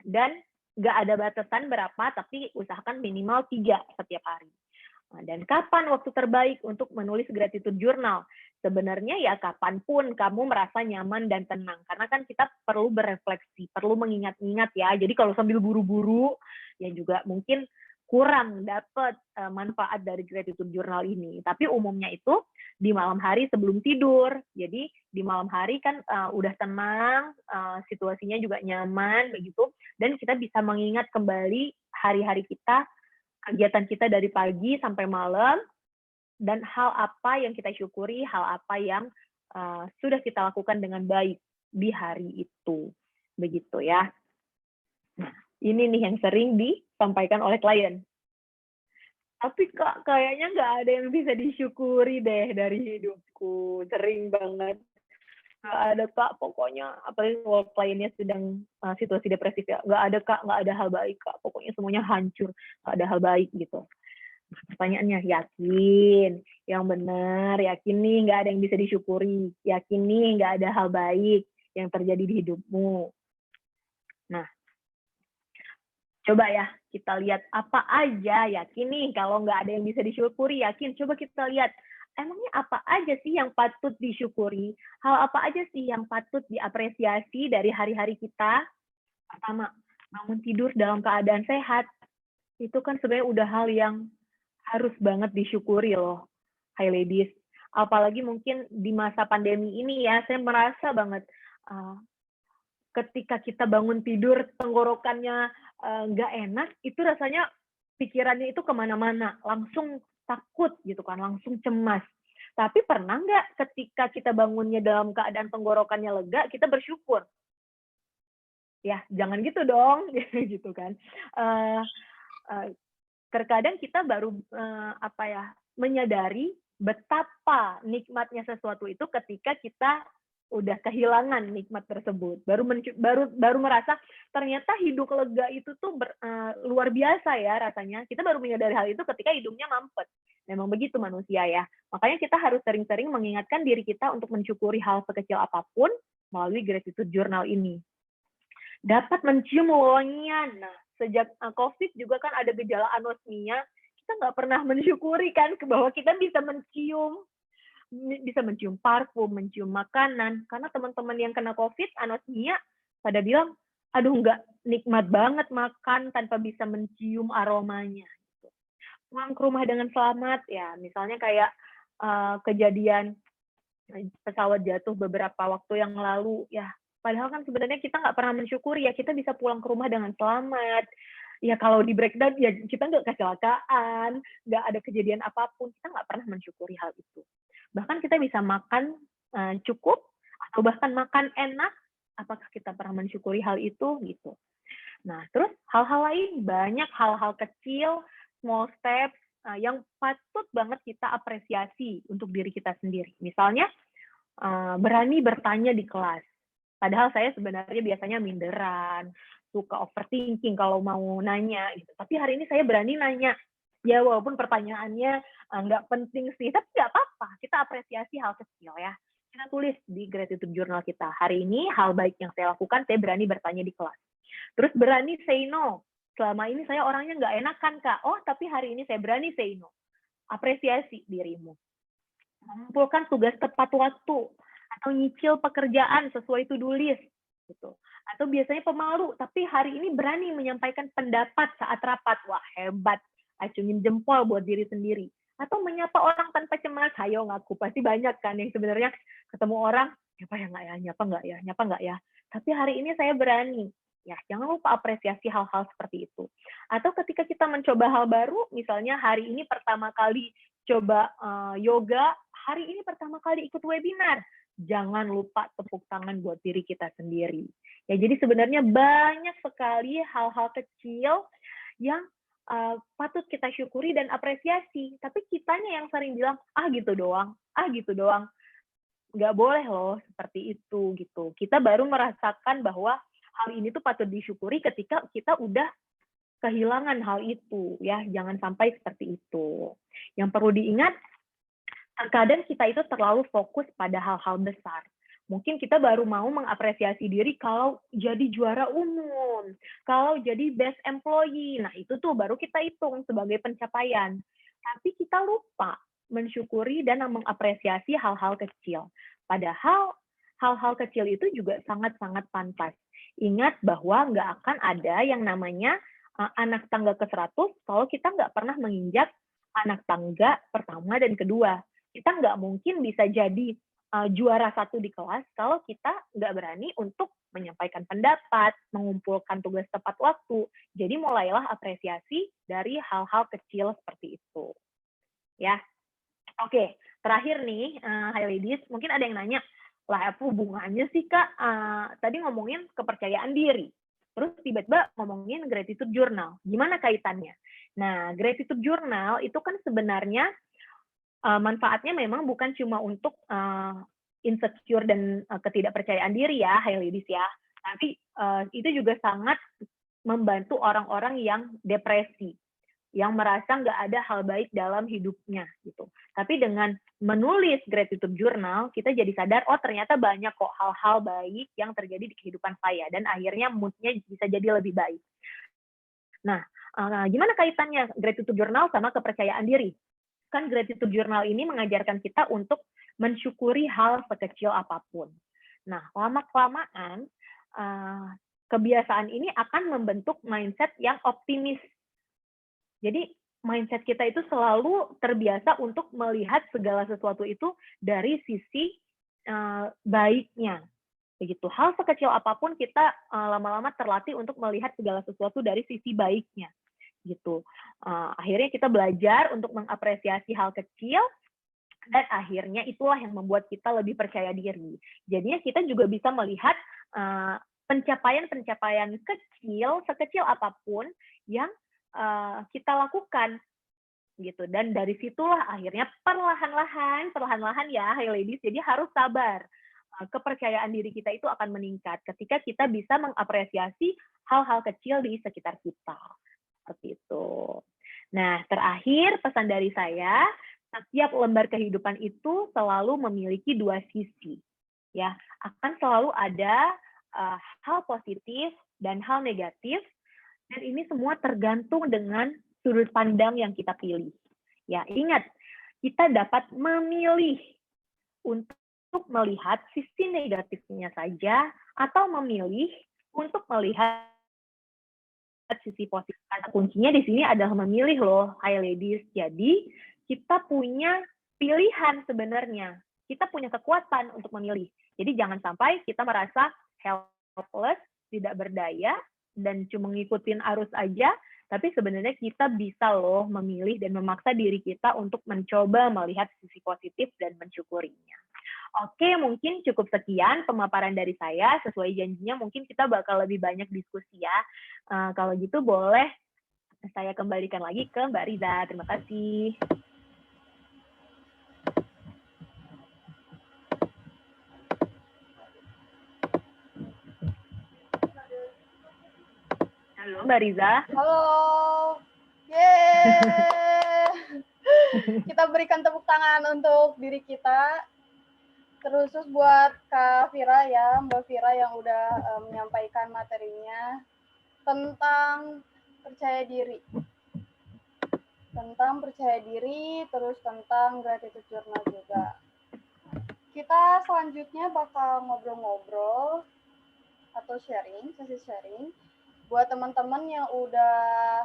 dan nggak ada batasan berapa, tapi usahakan minimal 3 setiap hari. Dan kapan waktu terbaik untuk menulis gratitude journal? Sebenarnya ya kapanpun kamu merasa nyaman dan tenang. Karena kan kita perlu berefleksi, perlu mengingat-ingat ya. Jadi kalau sambil buru-buru, ya juga mungkin kurang dapat manfaat dari gratitude journal ini. Tapi umumnya itu di malam hari sebelum tidur. Jadi di malam hari kan udah tenang, situasinya juga nyaman begitu, dan kita bisa mengingat kembali hari-hari kita, kegiatan kita dari pagi sampai malam, dan hal apa yang kita syukuri, hal apa yang sudah kita lakukan dengan baik di hari itu. Begitu ya. Nah, ini nih yang sering disampaikan oleh klien. Tapi Kak, kayaknya nggak ada yang bisa disyukuri deh dari hidupku. Sering banget. Nggak ada Kak, pokoknya apalagi kalau kliennya sedang situasi depresif ya. Nggak ada Kak, nggak ada hal baik Kak. Pokoknya semuanya hancur, nggak ada hal baik gitu. Pertanyaannya, yakin? Yang benar, yakin nih nggak ada yang bisa disyukuri. Yakin nih nggak ada hal baik yang terjadi di hidupmu. Nah, coba ya kita lihat apa aja, yakin nih kalau nggak ada yang bisa disyukuri, yakin. Coba kita lihat, emangnya apa aja sih yang patut disyukuri? Hal apa aja sih yang patut diapresiasi dari hari-hari kita? Pertama, bangun tidur dalam keadaan sehat. Itu kan sebenarnya udah hal yang harus banget disyukuri loh, Hai ladies. Apalagi mungkin di masa pandemi ini ya, saya merasa banget ketika kita bangun tidur tenggorokannya nggak enak, itu rasanya pikirannya itu kemana-mana, langsung takut gitu kan, langsung cemas. Tapi pernah nggak ketika kita bangunnya dalam keadaan tenggorokannya lega, kita bersyukur? Ya, jangan gitu dong, gitu kan. Terkadang kita baru menyadari betapa nikmatnya sesuatu itu ketika kita udah kehilangan nikmat tersebut, baru merasa ternyata hidup lega itu tuh luar biasa ya rasanya. Kita baru menyadari hal itu ketika hidupnya mampet. Memang begitu manusia ya. Makanya kita harus sering-sering mengingatkan diri kita untuk mensyukuri hal sekecil apapun melalui gratitude journal ini. Dapat mencium wangian. Nah, sejak COVID juga kan ada gejala anosmia, kita nggak pernah mensyukuri kan bahwa kita bisa mencium parfum, mencium makanan. Karena teman-teman yang kena COVID, anosmia, pada bilang, aduh nggak nikmat banget makan tanpa bisa mencium aromanya. Pulang ke rumah dengan selamat, ya misalnya kayak kejadian pesawat jatuh beberapa waktu yang lalu, ya padahal kan sebenarnya kita nggak pernah mensyukuri ya, kita bisa pulang ke rumah dengan selamat. Ya kalau di breakdown, ya kita nggak kecelakaan, nggak ada kejadian apapun, kita nggak pernah mensyukuri hal itu. Bahkan kita bisa makan cukup, atau bahkan makan enak, apakah kita pernah mensyukuri hal itu gitu. Nah, terus hal-hal lain, banyak hal-hal kecil, small steps, yang patut banget kita apresiasi untuk diri kita sendiri. Misalnya, berani bertanya di kelas. Padahal saya sebenarnya biasanya minderan, suka overthinking kalau mau nanya. Gitu. Tapi hari ini saya berani nanya. Ya walaupun pertanyaannya nggak penting sih, tapi nggak apa-apa. Kita apresiasi hal kecil ya. Kita tulis di gratitude journal kita. Hari ini hal baik yang saya lakukan, saya berani bertanya di kelas. Terus berani say no. Selama ini saya orangnya nggak enakan, Kak. Oh, tapi hari ini saya berani say no. Apresiasi dirimu. Mengumpulkan tugas tepat waktu. Atau nyicil pekerjaan sesuai to-do list. Gitu. Atau biasanya pemalu, tapi hari ini berani menyampaikan pendapat saat rapat. Wah, hebat. Acungin jempol buat diri sendiri. Atau menyapa orang tanpa cemas. Hayo ngaku. Pasti banyak kan yang sebenarnya ketemu orang, nyapa ya nggak ya, nyapa nggak ya. Tapi hari ini saya berani. Ya, jangan lupa apresiasi hal-hal seperti itu. Atau ketika kita mencoba hal baru, misalnya hari ini pertama kali coba yoga, hari ini pertama kali ikut webinar. Jangan lupa tepuk tangan buat diri kita sendiri. Ya, jadi sebenarnya banyak sekali hal-hal kecil yang patut kita syukuri dan apresiasi. Tapi kitanya yang sering bilang, gitu doang. Nggak boleh loh seperti itu gitu. Kita baru merasakan bahwa hal ini tuh patut disyukuri ketika kita udah kehilangan hal itu ya, jangan sampai seperti itu. Yang perlu diingat, terkadang kita itu terlalu fokus pada hal-hal besar. Mungkin kita baru mau mengapresiasi diri kalau jadi juara umum, kalau jadi best employee. Nah, itu tuh baru kita hitung sebagai pencapaian. Tapi kita lupa mensyukuri dan mengapresiasi hal-hal kecil. Padahal hal-hal kecil itu juga sangat-sangat pantas. Ingat bahwa nggak akan ada yang namanya anak tangga ke 100 kalau kita nggak pernah menginjak anak tangga pertama dan kedua. Kita nggak mungkin bisa jadi juara 1 di kelas kalau kita nggak berani untuk menyampaikan pendapat, mengumpulkan tugas tepat waktu. Jadi mulailah apresiasi dari hal-hal kecil seperti itu. Ya, oke. Terakhir nih, hi ladies, mungkin ada yang nanya, lah apa hubungannya sih Kak? Tadi ngomongin kepercayaan diri, terus tiba-tiba ngomongin gratitude journal. Gimana kaitannya? Nah, gratitude journal itu kan sebenarnya manfaatnya memang bukan cuma untuk insecure dan ketidakpercayaan diri ya, hi ladies ya. Tapi itu juga sangat membantu orang-orang yang depresi, yang merasa nggak ada hal baik dalam hidupnya gitu. Tapi dengan menulis gratitude journal, kita jadi sadar, oh ternyata banyak kok hal-hal baik yang terjadi di kehidupan saya, dan akhirnya mood-nya bisa jadi lebih baik. Nah, gimana kaitannya gratitude journal sama kepercayaan diri? Kan gratitude journal ini mengajarkan kita untuk mensyukuri hal sekecil apapun. Nah, lama-kelamaan, kebiasaan ini akan membentuk mindset yang optimis. Jadi mindset kita itu selalu terbiasa untuk melihat segala sesuatu itu dari sisi baiknya. Begitu. Hal sekecil apapun kita lama-lama terlatih untuk melihat segala sesuatu dari sisi baiknya. Gitu. Akhirnya kita belajar untuk mengapresiasi hal kecil, dan akhirnya itulah yang membuat kita lebih percaya diri. Jadinya kita juga bisa melihat pencapaian-pencapaian kecil, sekecil apapun yang kita lakukan gitu. Dan dari situlah akhirnya perlahan-lahan ya, hey ladies, jadi harus sabar. Kepercayaan diri kita itu akan meningkat ketika kita bisa mengapresiasi hal-hal kecil di sekitar kita. Seperti itu. Nah, terakhir pesan dari saya, setiap lembar kehidupan itu selalu memiliki dua sisi. Ya, akan selalu ada hal positif dan hal negatif, dan ini semua tergantung dengan sudut pandang yang kita pilih. Ya, ingat, kita dapat memilih untuk melihat sisi negatifnya saja atau memilih untuk melihat sisi positif. Kata kuncinya di sini adalah memilih loh, hi ladies. Jadi, kita punya pilihan sebenarnya. Kita punya kekuatan untuk memilih. Jadi jangan sampai kita merasa helpless, tidak berdaya, dan cuma ngikutin arus aja, tapi sebenarnya kita bisa loh memilih dan memaksa diri kita untuk mencoba melihat sisi positif dan mensyukurinya. Oke, mungkin cukup sekian pemaparan dari saya. Sesuai janjinya mungkin kita bakal lebih banyak diskusi ya. Kalau gitu boleh saya kembalikan lagi ke Mbak Riza. Terima kasih. Halo Mbak Riza. Halo. Yeay. Kita berikan tepuk tangan untuk diri kita. Terus buat Kak Vira ya, Mbak Vira yang udah menyampaikan materinya tentang percaya diri. Tentang percaya diri, terus tentang gratitude journal juga. Kita selanjutnya bakal ngobrol-ngobrol atau sharing, sesi sharing. Buat teman-teman yang udah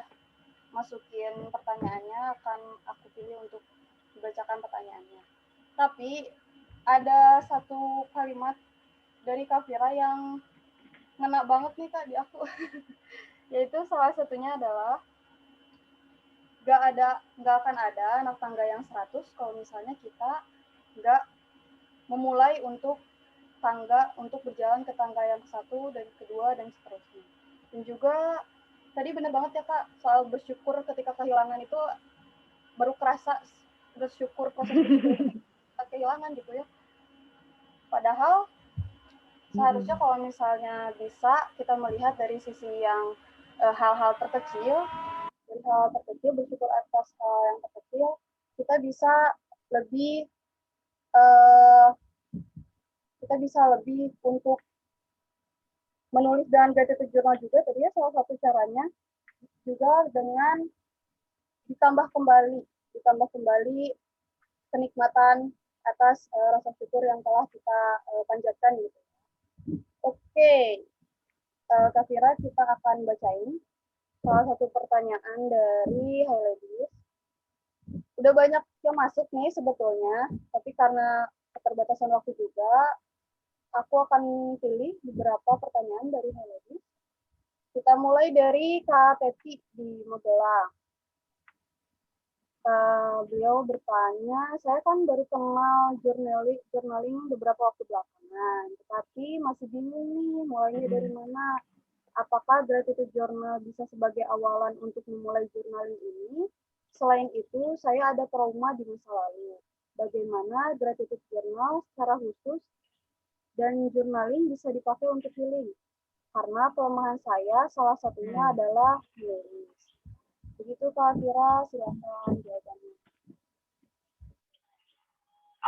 masukin pertanyaannya, akan aku pilih untuk dibacakan pertanyaannya. Tapi ada satu kalimat dari Kak Vira yang ngena banget nih Kak di aku. Yaitu salah satunya adalah nggak akan ada anak tangga yang 100 kalau misalnya kita nggak memulai untuk berjalan ke tangga yang ke-1 dan kedua dan seterusnya. Dan juga tadi benar banget ya Kak, soal bersyukur ketika kehilangan itu baru kerasa bersyukur, proses bersyukur ketika kehilangan gitu ya. Padahal seharusnya kalau misalnya bisa kita melihat dari sisi yang hal-hal terkecil, bersyukur atas hal yang terkecil, kita bisa lebih untuk menulis dan gratitude journal juga. Tadi ya salah satu caranya juga dengan ditambah kembali kenikmatan atas rasa syukur yang telah kita panjatkan gitu. Oke, Kak Vira, kita akan bacain salah satu pertanyaan dari Hai Ladies. Udah banyak yang masuk nih sebetulnya, tapi karena keterbatasan waktu juga, aku akan pilih beberapa pertanyaan dari Hai Ladies. Kita mulai dari Kak Teti di Magelang. Beliau bertanya, saya kan baru kenal journaling beberapa waktu belakangan, tetapi masih bingung nih mulainya dari mana. Apakah gratitude journal bisa sebagai awalan untuk memulai journaling ini? Selain itu, saya ada trauma di masa lalu. Bagaimana gratitude journal secara khusus dan journaling bisa dipakai untuk healing? Karena kelemahan saya salah satunya adalah menulis. Begitu Kak Tira, silakan jawabannya.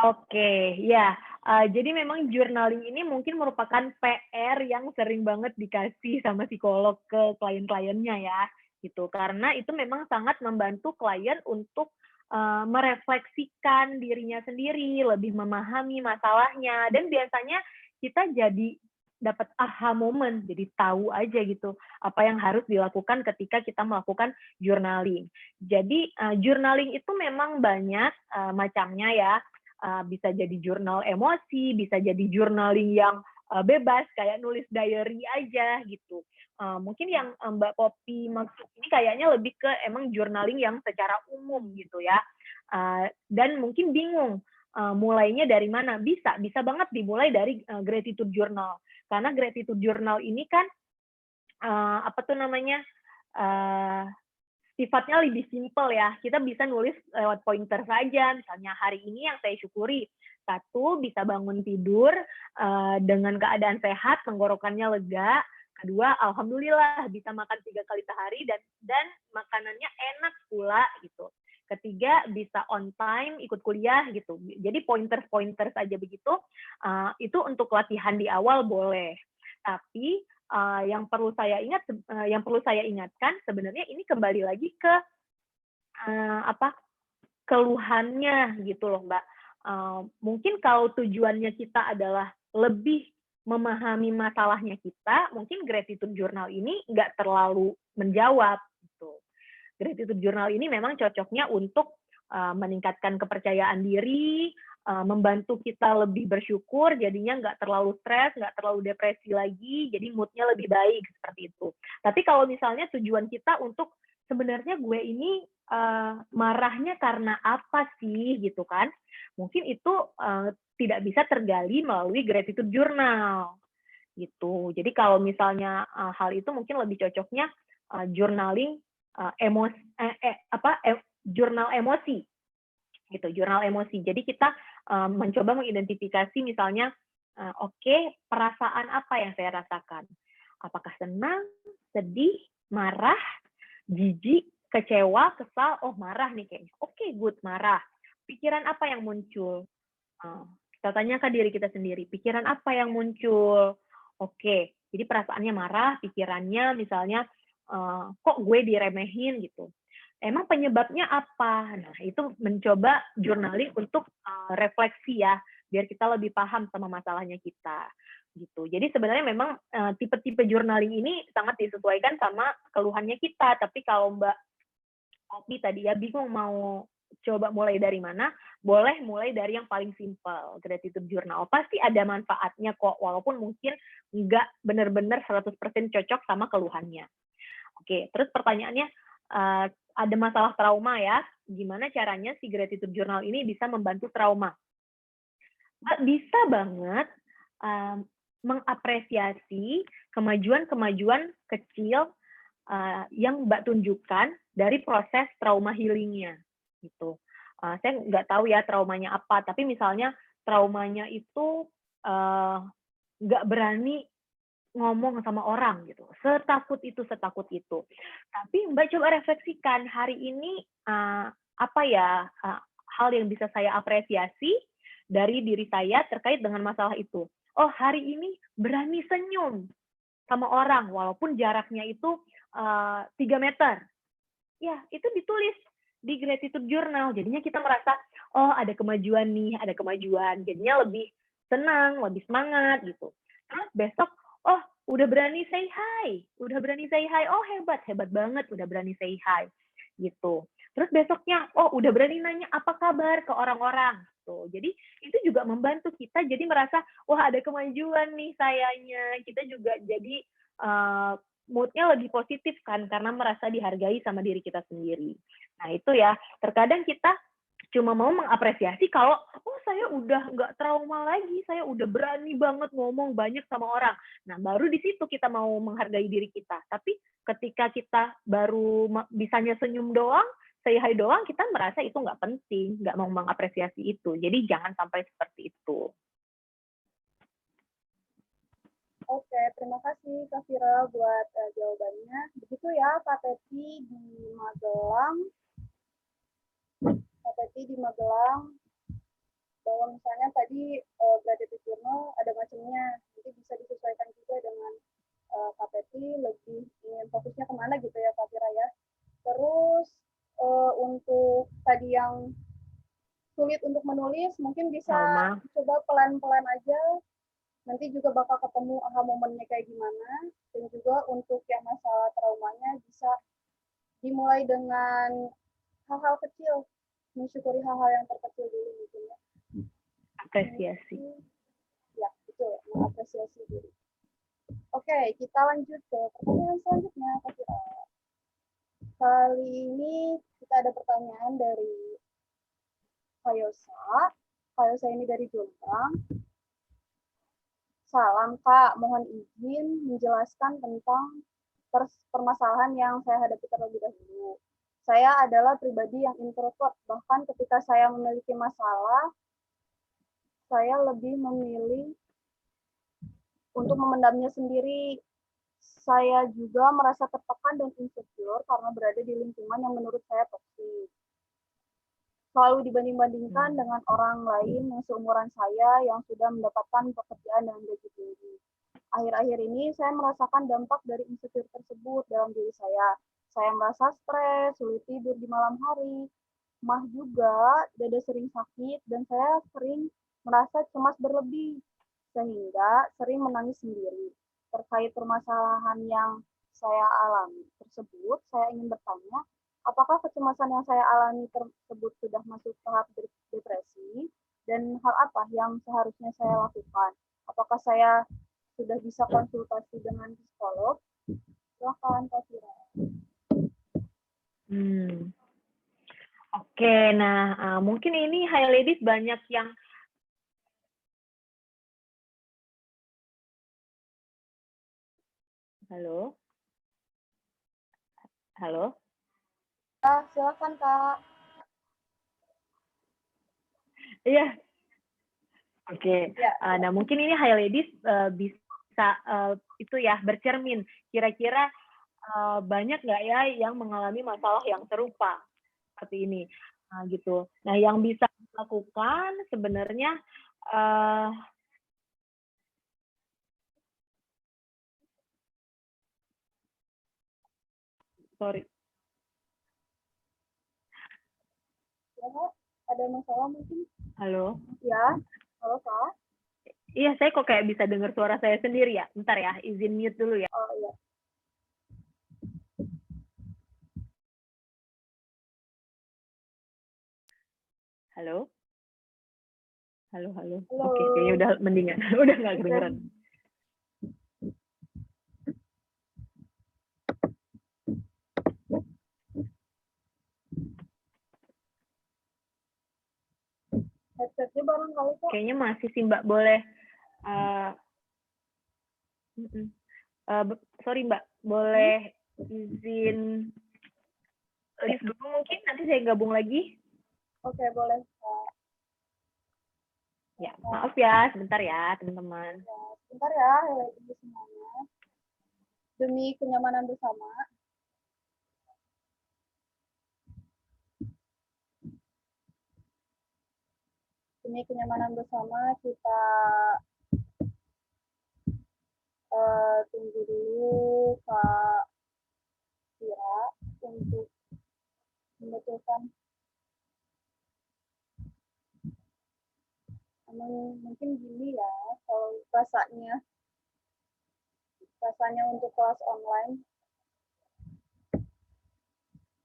Oke, ya. Jadi memang journaling ini mungkin merupakan PR yang sering banget dikasih sama psikolog ke klien-kliennya ya, gitu. Karena itu memang sangat membantu klien untuk merefleksikan dirinya sendiri, lebih memahami masalahnya, dan biasanya kita jadi dapat aha moment, jadi tahu aja gitu apa yang harus dilakukan ketika kita melakukan journaling. Jadi journaling itu memang banyak macamnya ya. Bisa jadi jurnal emosi, bisa jadi journaling yang bebas, kayak nulis diary aja gitu. Mungkin yang Mbak Poppy maksud ini kayaknya lebih ke emang journaling yang secara umum gitu ya. Dan mungkin bingung mulainya dari mana. Bisa banget dimulai dari gratitude journal. Karena gratitude journal ini kan apa tuh namanya, sifatnya lebih simpel ya. Kita bisa nulis lewat pointer saja. Misalnya hari ini yang saya syukuri. Satu, bisa bangun tidur dengan keadaan sehat, tenggorokannya lega. Kedua, alhamdulillah bisa makan 3 kali sehari dan makanannya enak pula gitu. Ketiga, bisa on time, ikut kuliah gitu. Jadi pointers aja begitu. Itu untuk latihan di awal boleh. Tapi yang perlu saya ingatkan sebenarnya ini kembali lagi ke keluhannya gitu loh Mbak. Mungkin kalau tujuannya kita adalah lebih memahami masalahnya kita, mungkin gratitude journal ini nggak terlalu menjawab gitu. Gratitude journal ini memang cocoknya untuk meningkatkan kepercayaan diri, membantu kita lebih bersyukur, jadinya nggak terlalu stres, nggak terlalu depresi lagi, jadi moodnya lebih baik, seperti itu. Tapi kalau misalnya tujuan kita untuk sebenarnya gue ini marahnya karena apa sih, gitu kan? Mungkin itu tidak bisa tergali melalui gratitude journal, gitu. Jadi kalau misalnya hal itu mungkin lebih cocoknya journaling jurnal emosi, gitu, jurnal emosi. Jadi kita mencoba mengidentifikasi misalnya, oke, perasaan apa yang saya rasakan? Apakah senang, sedih, marah, jijik, kecewa, kesal? Oh, marah nih kayaknya. Oke, good, marah. Pikiran apa yang muncul? Kita tanyakan diri kita sendiri, pikiran apa yang muncul? Oke, jadi perasaannya marah, pikirannya misalnya, kok gue diremehin gitu. Emang penyebabnya apa? Nah, itu mencoba journaling untuk refleksi ya, biar kita lebih paham sama masalahnya kita. Gitu. Jadi sebenarnya memang tipe-tipe journaling ini sangat disesuaikan sama keluhannya kita. Tapi kalau Mbak Poppy tadi ya bingung mau coba mulai dari mana, boleh mulai dari yang paling simpel, gratitude journal. Pasti ada manfaatnya kok, walaupun mungkin nggak benar-benar 100% cocok sama keluhannya. Oke, terus pertanyaannya, ada masalah trauma ya, gimana caranya si gratitude journal ini bisa membantu trauma? Mbak bisa banget mengapresiasi kemajuan-kemajuan kecil yang Mbak tunjukkan dari proses trauma healing-nya, gitu. Saya nggak tahu ya traumanya apa, tapi misalnya traumanya itu nggak berani ngomong sama orang gitu, setakut itu. Tapi Mbak coba refleksikan hari ini apa ya hal yang bisa saya apresiasi dari diri saya terkait dengan masalah itu. Oh, hari ini berani senyum sama orang walaupun jaraknya itu 3 meter. Ya, itu ditulis di gratitude journal. Jadinya kita merasa, oh ada kemajuan nih, ada kemajuan. Jadinya lebih senang, lebih semangat gitu. Terus besok, oh udah berani say hi, udah berani say hi, oh hebat, hebat banget, udah berani say hi, gitu. Terus besoknya, oh udah berani nanya apa kabar ke orang-orang, tuh. Jadi itu juga membantu kita, jadi merasa, wah ada kemajuan nih sayanya, kita juga jadi moodnya lebih positif kan, karena merasa dihargai sama diri kita sendiri. Nah itu ya, terkadang kita cuma mau mengapresiasi kalau, oh saya udah nggak trauma lagi, saya udah berani banget ngomong banyak sama orang. Nah, baru di situ kita mau menghargai diri kita. Tapi ketika kita baru bisanya senyum doang, say hi doang, kita merasa itu nggak penting, nggak mau mengapresiasi itu. Jadi jangan sampai seperti itu. Oke, terima kasih Kak Vira buat jawabannya. Begitu ya Kak Teti di Magelang. Kak Teti di Magelang, bahwa misalnya tadi gradasi jurnal ada macamnya, jadi bisa disesuaikan juga dengan Kak Teti lebih ingin fokusnya kemana gitu ya Kak Vira ya. Terus untuk tadi yang sulit untuk menulis, mungkin bisa Sama. coba pelan-pelan aja, nanti juga bakal ketemu aha momennya kayak gimana. Dan juga untuk yang masalah traumanya bisa dimulai dengan hal-hal kecil, mensyukuri hal-hal yang terkecil dulu gitu ya. Apresiasi. Ya, betul, mengapresiasi diri. Oke, kita lanjut ke pertanyaan selanjutnya, Kak Vira. Kali ini kita ada pertanyaan dari Kayosa. Kayosa ini dari Jombang. Salam Kak, mohon izin menjelaskan tentang permasalahan yang saya hadapi terlebih dahulu. Saya adalah pribadi yang introvert, bahkan ketika saya memiliki masalah, saya lebih memilih untuk memendamnya sendiri. Saya juga merasa tertekan dan insecure karena berada di lingkungan yang menurut saya toksik. Selalu dibanding-bandingkan dengan orang lain yang seumuran saya yang sudah mendapatkan pekerjaan dengan gaji tinggi. Akhir-akhir ini saya merasakan dampak dari insecure tersebut dalam diri saya. Saya merasa stres, sulit tidur di malam hari, mah juga, dada sering sakit, dan saya sering merasa cemas berlebih, sehingga sering menangis sendiri. Terkait permasalahan yang saya alami tersebut, saya ingin bertanya, apakah kecemasan yang saya alami tersebut sudah masuk tahap depresi, dan hal apa yang seharusnya saya lakukan? Apakah saya sudah bisa konsultasi dengan psikolog? Silahkan, Kak Fira. Oke, nah mungkin ini High Ladies banyak yang halo, halo. Silahkan, Kak. Iya. Oke. Ya. Nah mungkin ini High Ladies bisa itu ya bercermin. Kira-kira banyak nggak ya yang mengalami masalah yang serupa seperti ini, gitu. Nah yang bisa dilakukan sebenarnya sorry. Ya, Kak. Ada masalah mungkin? Halo. Ya. Halo, Kak. Iya, saya kok kayak bisa dengar suara saya sendiri ya. Bentar ya, izin mute dulu ya. Oh, iya. Halo. Halo, halo. Halo. Oke, kayaknya udah mendingan. Udah nggak kedengeran. Headsetnya barangkali, Kak. Kayaknya masih sih Mbak, boleh. Sorry Mbak, boleh izin live dulu mungkin, nanti saya gabung lagi. Oke, boleh, Kak. Ya, maaf ya, sebentar ya teman-teman. Ya, sebentar ya, lagi semuanya. Demi kenyamanan bersama. Demi kenyamanan bersama, kita tunggu dulu Kak Fira untuk membetulkan. Mungkin gini ya, kalau rasanya Rasanya untuk kelas online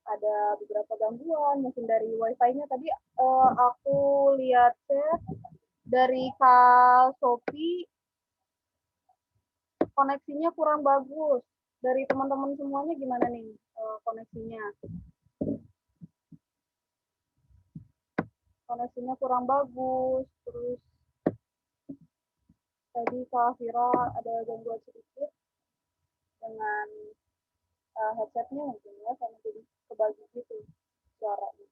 ada beberapa gangguan, mungkin dari wifi-nya tadi aku lihat chat dari Kak Sophie koneksinya kurang bagus. Dari teman-teman semuanya gimana nih koneksinya? Koneksinya kurang bagus, terus tadi Kak Vira ada gangguan sedikit dengan headsetnya mungkin ya, karena jadi kebagi gitu suaranya.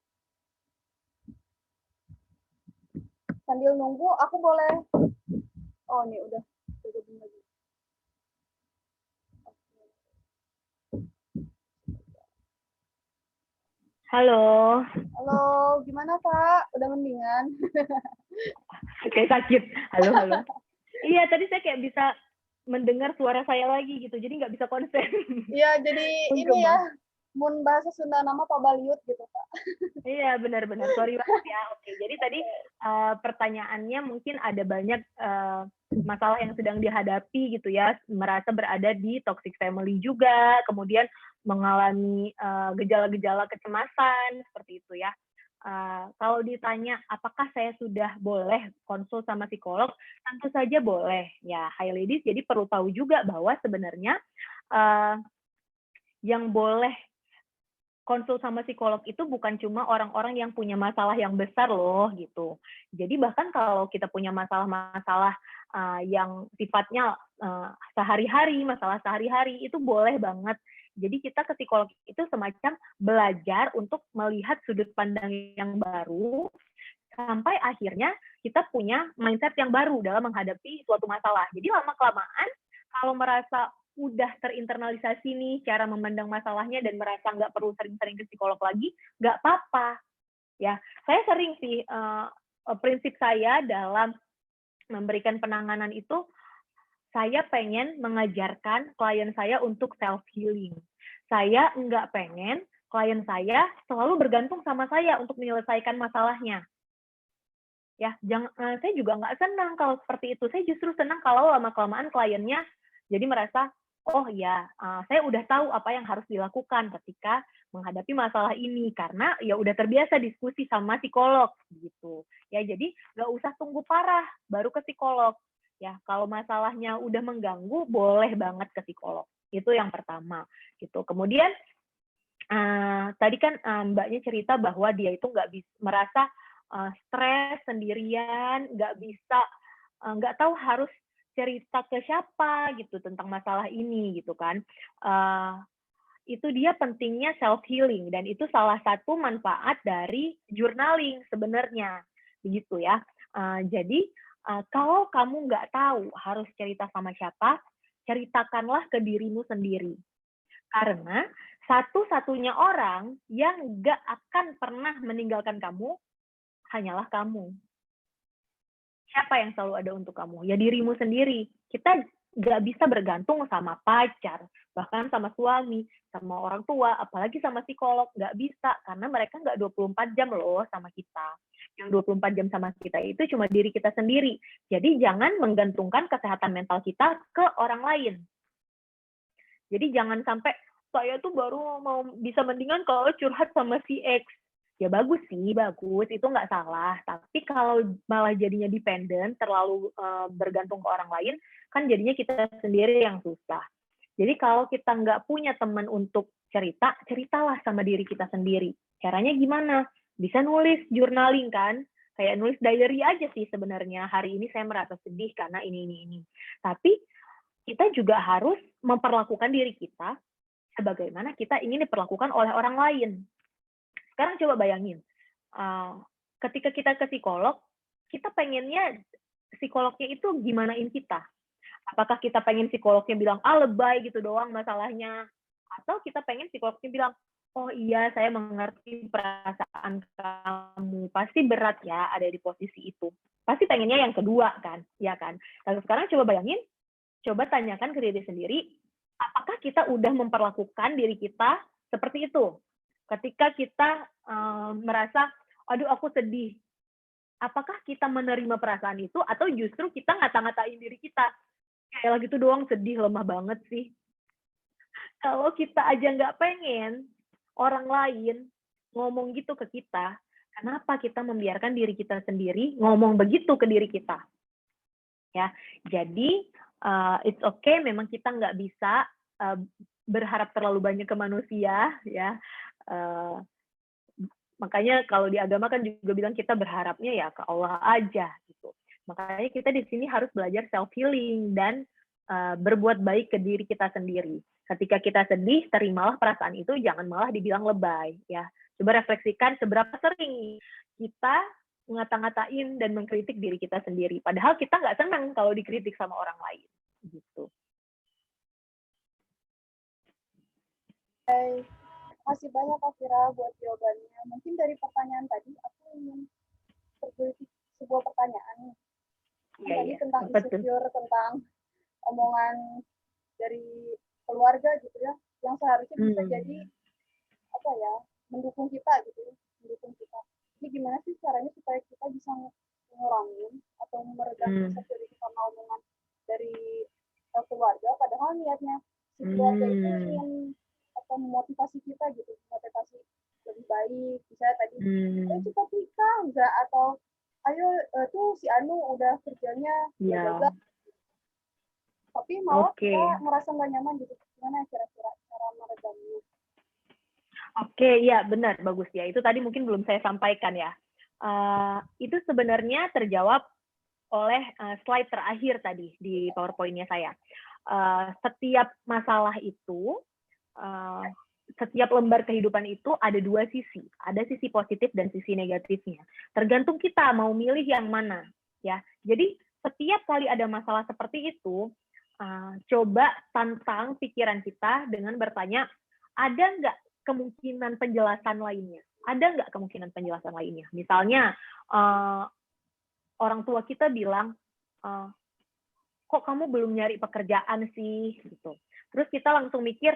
Sambil nunggu, aku boleh, oh nih udah gabung lagi. Halo. Halo, gimana Kak? Udah mendingan? Kayak sakit. Halo. Iya, tadi saya kayak bisa mendengar suara saya lagi gitu, jadi nggak bisa konsen. Iya, jadi ini ya, mun bahasa Sunda nama Pak Baliut gitu Kak. Iya, benar-benar. Sorry banget ya. Oke, jadi tadi pertanyaannya mungkin ada banyak masalah yang sedang dihadapi gitu ya, merasa berada di toxic family juga, kemudian mengalami gejala-gejala kecemasan seperti itu ya. Kalau ditanya apakah saya sudah boleh konsul sama psikolog, tentu saja boleh ya, Hi Ladies. Jadi perlu tahu juga bahwa sebenarnya yang boleh konsul sama psikolog itu bukan cuma orang-orang yang punya masalah yang besar loh gitu. Jadi bahkan kalau kita punya masalah-masalah yang sifatnya sehari-hari, masalah sehari-hari itu boleh banget. Jadi kita ke psikolog itu semacam belajar untuk melihat sudut pandang yang baru sampai akhirnya kita punya mindset yang baru dalam menghadapi suatu masalah. Jadi lama-kelamaan kalau merasa udah terinternalisasi nih cara memandang masalahnya dan merasa nggak perlu sering-sering ke psikolog lagi, nggak apa-apa. Ya, saya sering sih prinsip saya dalam memberikan penanganan itu, saya pengen mengajarkan klien saya untuk self healing. Saya nggak pengen klien saya selalu bergantung sama saya untuk menyelesaikan masalahnya. Ya, saya juga nggak senang kalau seperti itu. Saya justru senang kalau lama-kelamaan kliennya jadi merasa, oh ya, saya udah tahu apa yang harus dilakukan ketika menghadapi masalah ini karena ya udah terbiasa diskusi sama psikolog gitu. Ya, jadi nggak usah tunggu parah baru ke psikolog. Ya, kalau masalahnya udah mengganggu, boleh banget ke psikolog. Itu yang pertama. Gitu. Kemudian tadi kan Mbaknya cerita bahwa dia itu nggak bisa merasa stres sendirian, nggak tahu harus cerita ke siapa gitu tentang masalah ini gitu kan. Itu dia pentingnya self healing dan itu salah satu manfaat dari journaling sebenarnya begitu ya. Jadi kalau kamu nggak tahu harus cerita sama siapa, ceritakanlah ke dirimu sendiri. Karena satu-satunya orang yang nggak akan pernah meninggalkan kamu hanyalah kamu. Siapa yang selalu ada untuk kamu? Ya dirimu sendiri. Kita nggak bisa bergantung sama pacar, bahkan sama suami, sama orang tua, apalagi sama psikolog. Nggak bisa, karena mereka nggak 24 jam loh sama kita. Yang 24 jam sama kita itu cuma diri kita sendiri. Jadi jangan menggantungkan kesehatan mental kita ke orang lain. Jadi jangan sampai, saya tuh baru mau bisa mendingan kalau curhat sama si X. Ya bagus sih, bagus, itu nggak salah. Tapi kalau malah jadinya dependent, terlalu bergantung ke orang lain, kan jadinya kita sendiri yang susah. Jadi kalau kita nggak punya teman untuk cerita, ceritalah sama diri kita sendiri. Caranya gimana? Bisa nulis, journaling kan? Kayak nulis diary aja sih sebenarnya. Hari ini saya merasa sedih karena ini. Tapi kita juga harus memperlakukan diri kita sebagaimana kita ingin diperlakukan oleh orang lain. Sekarang coba bayangin, ketika kita ke psikolog, kita pengennya psikolognya itu gimanain kita. Apakah kita pengen psikolognya bilang, lebay gitu doang masalahnya. Atau kita pengen psikolognya bilang, oh iya saya mengerti perasaan kamu. Pasti berat ya ada di posisi itu. Pasti pengennya yang kedua kan, ya kan. Lalu sekarang coba bayangin, coba tanyakan ke diri sendiri, apakah kita udah memperlakukan diri kita seperti itu? Ketika kita merasa, aduh aku sedih, apakah kita menerima perasaan itu atau justru kita ngata-ngatain diri kita? kayak gitu doang sedih, lemah banget sih. Kalau kita aja nggak pengen orang lain ngomong gitu ke kita, kenapa kita membiarkan diri kita sendiri ngomong begitu ke diri kita? Ya, jadi it's okay, memang kita nggak bisa berharap terlalu banyak ke manusia, ya. Makanya kalau di agama kan juga bilang kita berharapnya ya ke Allah aja gitu. Makanya kita di sini harus belajar self healing dan berbuat baik ke diri kita sendiri. Ketika kita sedih, terimalah perasaan itu, jangan malah dibilang lebay ya. Coba refleksikan seberapa sering kita ngata-ngatain dan mengkritik diri kita sendiri. Padahal kita nggak senang kalau dikritik sama orang lain gitu. Masih banyak Kak Fira buat jawabannya. Mungkin dari pertanyaan tadi aku ingin tergelitik sebuah pertanyaan. Tadi tentang insecure, tentang omongan dari keluarga gitu ya, yang seharusnya bisa jadi apa ya, mendukung kita gitu ya, mendukung kita. Ini gimana sih caranya supaya kita bisa ngurangin atau meredam insecurity karena omongan dari keluarga, padahal niatnya si keluarga itu ingin atau memotivasi kita gitu, motivasi lebih baik, misalnya tadi ayo cepat nikah enggak, atau ayo tuh si Anu udah kerjanya bla tapi malah kita merasa nggak nyaman gitu. Gimana kira-kira cara meredamnya? Oke, ya benar, bagus ya. Itu tadi mungkin belum saya sampaikan ya. Itu sebenarnya terjawab oleh slide terakhir tadi di PowerPoint-nya saya. Setiap masalah itu, setiap lembar kehidupan itu ada dua sisi. Ada sisi positif dan sisi negatifnya. Tergantung kita mau milih yang mana. Ya, jadi setiap kali ada masalah seperti itu, coba tantang pikiran kita dengan bertanya, ada nggak kemungkinan penjelasan lainnya? Ada nggak kemungkinan penjelasan lainnya? Misalnya, orang tua kita bilang, kok kamu belum nyari pekerjaan sih? Gitu. Terus kita langsung mikir,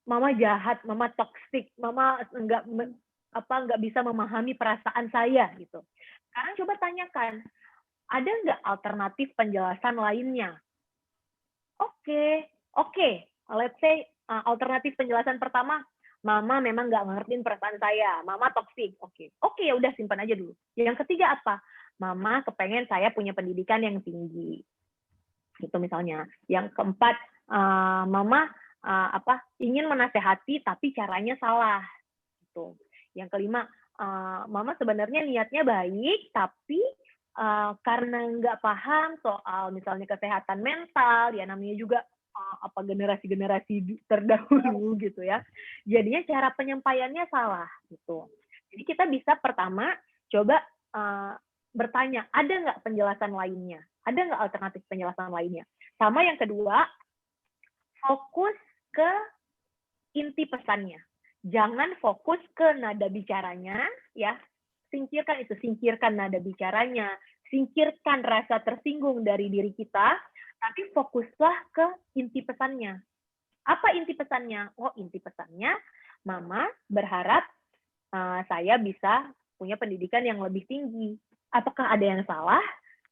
mama jahat, mama toksik, mama nggak bisa memahami perasaan saya gitu. Sekarang coba tanyakan, ada nggak alternatif penjelasan lainnya? Oke. Let's say alternatif penjelasan pertama, mama memang nggak ngertiin perasaan saya, mama toksik. Oke, ya udah simpan aja dulu. Yang ketiga apa? Mama kepengen saya punya pendidikan yang tinggi. Gitu misalnya. Yang keempat, mama ingin menasehati tapi caranya salah. Gitu. Yang kelima, mama sebenarnya niatnya baik tapi karena nggak paham soal misalnya kesehatan mental, ya namanya juga generasi-generasi terdahulu gitu ya. Jadinya cara penyampaiannya salah gitu. Jadi kita bisa pertama coba bertanya, ada nggak penjelasan lainnya? Ada nggak alternatif penjelasan lainnya? Sama yang kedua, fokus ke inti pesannya. Jangan fokus ke nada bicaranya, ya. Singkirkan nada bicaranya, singkirkan rasa tersinggung dari diri kita, tapi fokuslah ke inti pesannya. Apa inti pesannya? Oh, inti pesannya, mama berharap saya bisa punya pendidikan yang lebih tinggi. Apakah ada yang salah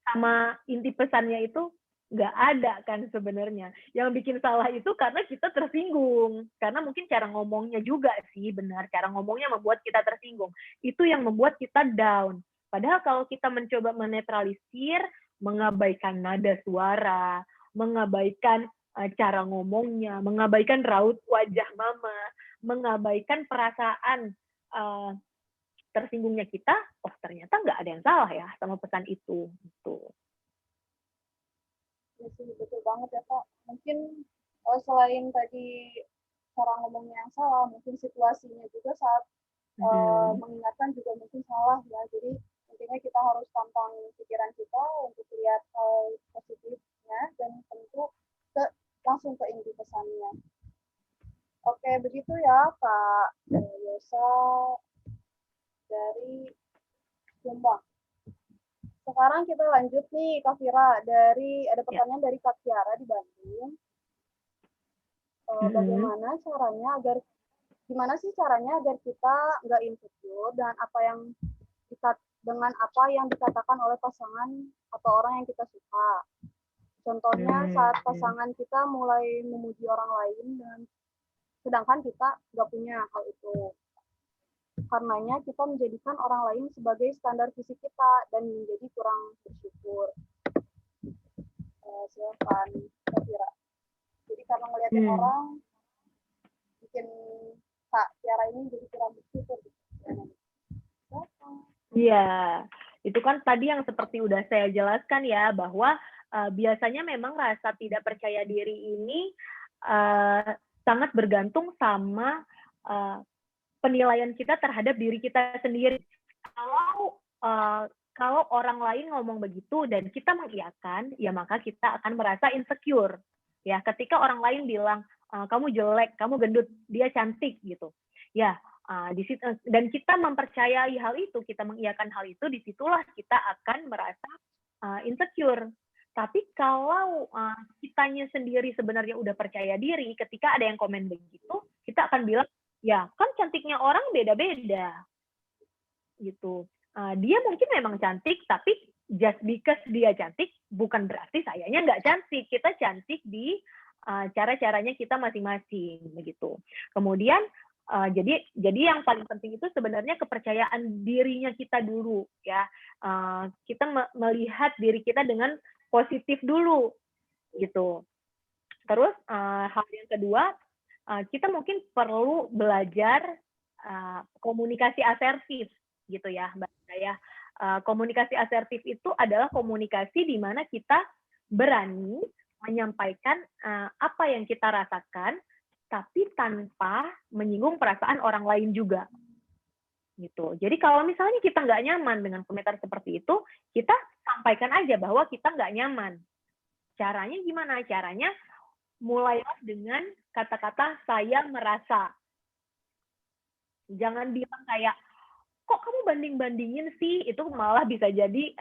sama inti pesannya itu? Nggak ada kan sebenarnya. Yang bikin salah itu karena kita tersinggung. Karena mungkin cara ngomongnya juga sih benar. Cara ngomongnya membuat kita tersinggung. Itu yang membuat kita down. Padahal kalau kita mencoba menetralisir, mengabaikan nada suara, mengabaikan cara ngomongnya, mengabaikan raut wajah mama, mengabaikan perasaan tersinggungnya kita, oh ternyata nggak ada yang salah ya sama pesan itu. Gitu. Ya sih, betul banget ya Kak. Mungkin selain tadi cara ngomongnya yang salah, mungkin situasinya juga saat mengingatkan juga mungkin salah ya. Jadi intinya kita harus tantang pikiran kita untuk lihat hal positifnya dan tentu langsung ke inti pesannya. Oke, begitu ya Kak Yosa dari Jombang. Sekarang kita lanjut nih Kak Fira, ada pertanyaan dari Kak Tiara di Bandung. Gimana sih caranya agar kita nggak insecure dengan apa yang dikatakan oleh pasangan atau orang yang kita suka? Contohnya saat pasangan kita mulai memuji orang lain, dan sedangkan kita nggak punya hal itu. Karenanya kita menjadikan orang lain sebagai standar fisik kita dan menjadi kurang bersyukur. Silakan, Kira. Jadi karena ngeliatin orang, bikin Kak Tiara ini jadi kurang bersyukur. Iya, itu kan tadi yang seperti udah saya jelaskan ya, bahwa biasanya memang rasa tidak percaya diri ini sangat bergantung sama penilaian kita terhadap diri kita sendiri. Kalau orang lain ngomong begitu dan kita mengiyakan, ya maka kita akan merasa insecure. Ya, ketika orang lain bilang kamu jelek, kamu gendut, dia cantik gitu. Ya, dan kita mempercayai hal itu, kita mengiyakan hal itu, disitulah kita akan merasa insecure. Tapi kalau kitanya sendiri sebenarnya udah percaya diri, ketika ada yang komen begitu, kita akan bilang, ya kan cantiknya orang beda-beda. Gitu. Dia mungkin memang cantik, tapi just because dia cantik, bukan berarti sayanya nggak cantik. Kita cantik di cara-caranya kita masing-masing. Begitu. Kemudian, jadi yang paling penting itu sebenarnya kepercayaan dirinya kita dulu. Ya, kita melihat diri kita dengan positif dulu. Gitu. Terus, hal yang kedua, kita mungkin perlu belajar komunikasi asertif. Gitu ya, Mbak saya. Komunikasi asertif itu adalah komunikasi di mana kita berani menyampaikan apa yang kita rasakan, tapi tanpa menyinggung perasaan orang lain juga. Gitu. Jadi kalau misalnya kita nggak nyaman dengan komentar seperti itu, kita sampaikan aja bahwa kita nggak nyaman. Caranya gimana? Caranya mulailah dengan kata-kata saya merasa. Jangan bilang kayak, kok kamu banding-bandingin sih, itu malah bisa jadi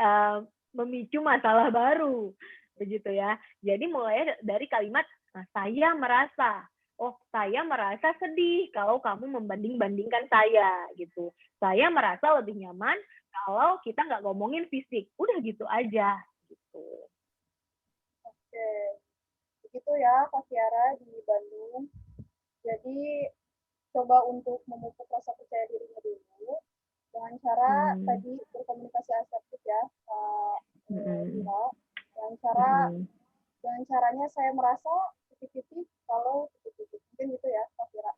memicu masalah baru, begitu ya. Jadi mulai dari kalimat saya merasa, oh saya merasa sedih kalau kamu membanding-bandingkan saya, gitu. Saya merasa lebih nyaman kalau kita nggak ngomongin fisik, udah gitu aja, gitu. Oke, begitu ya Kak Tiara di Bandung. Jadi coba untuk memupuk rasa percaya dirinya dulu dengan cara tadi berkomunikasi asertif ya, Kira. Dengan caranya saya merasa titik-titik kalau titik-titik. Mungkin gitu ya, Kak Kira.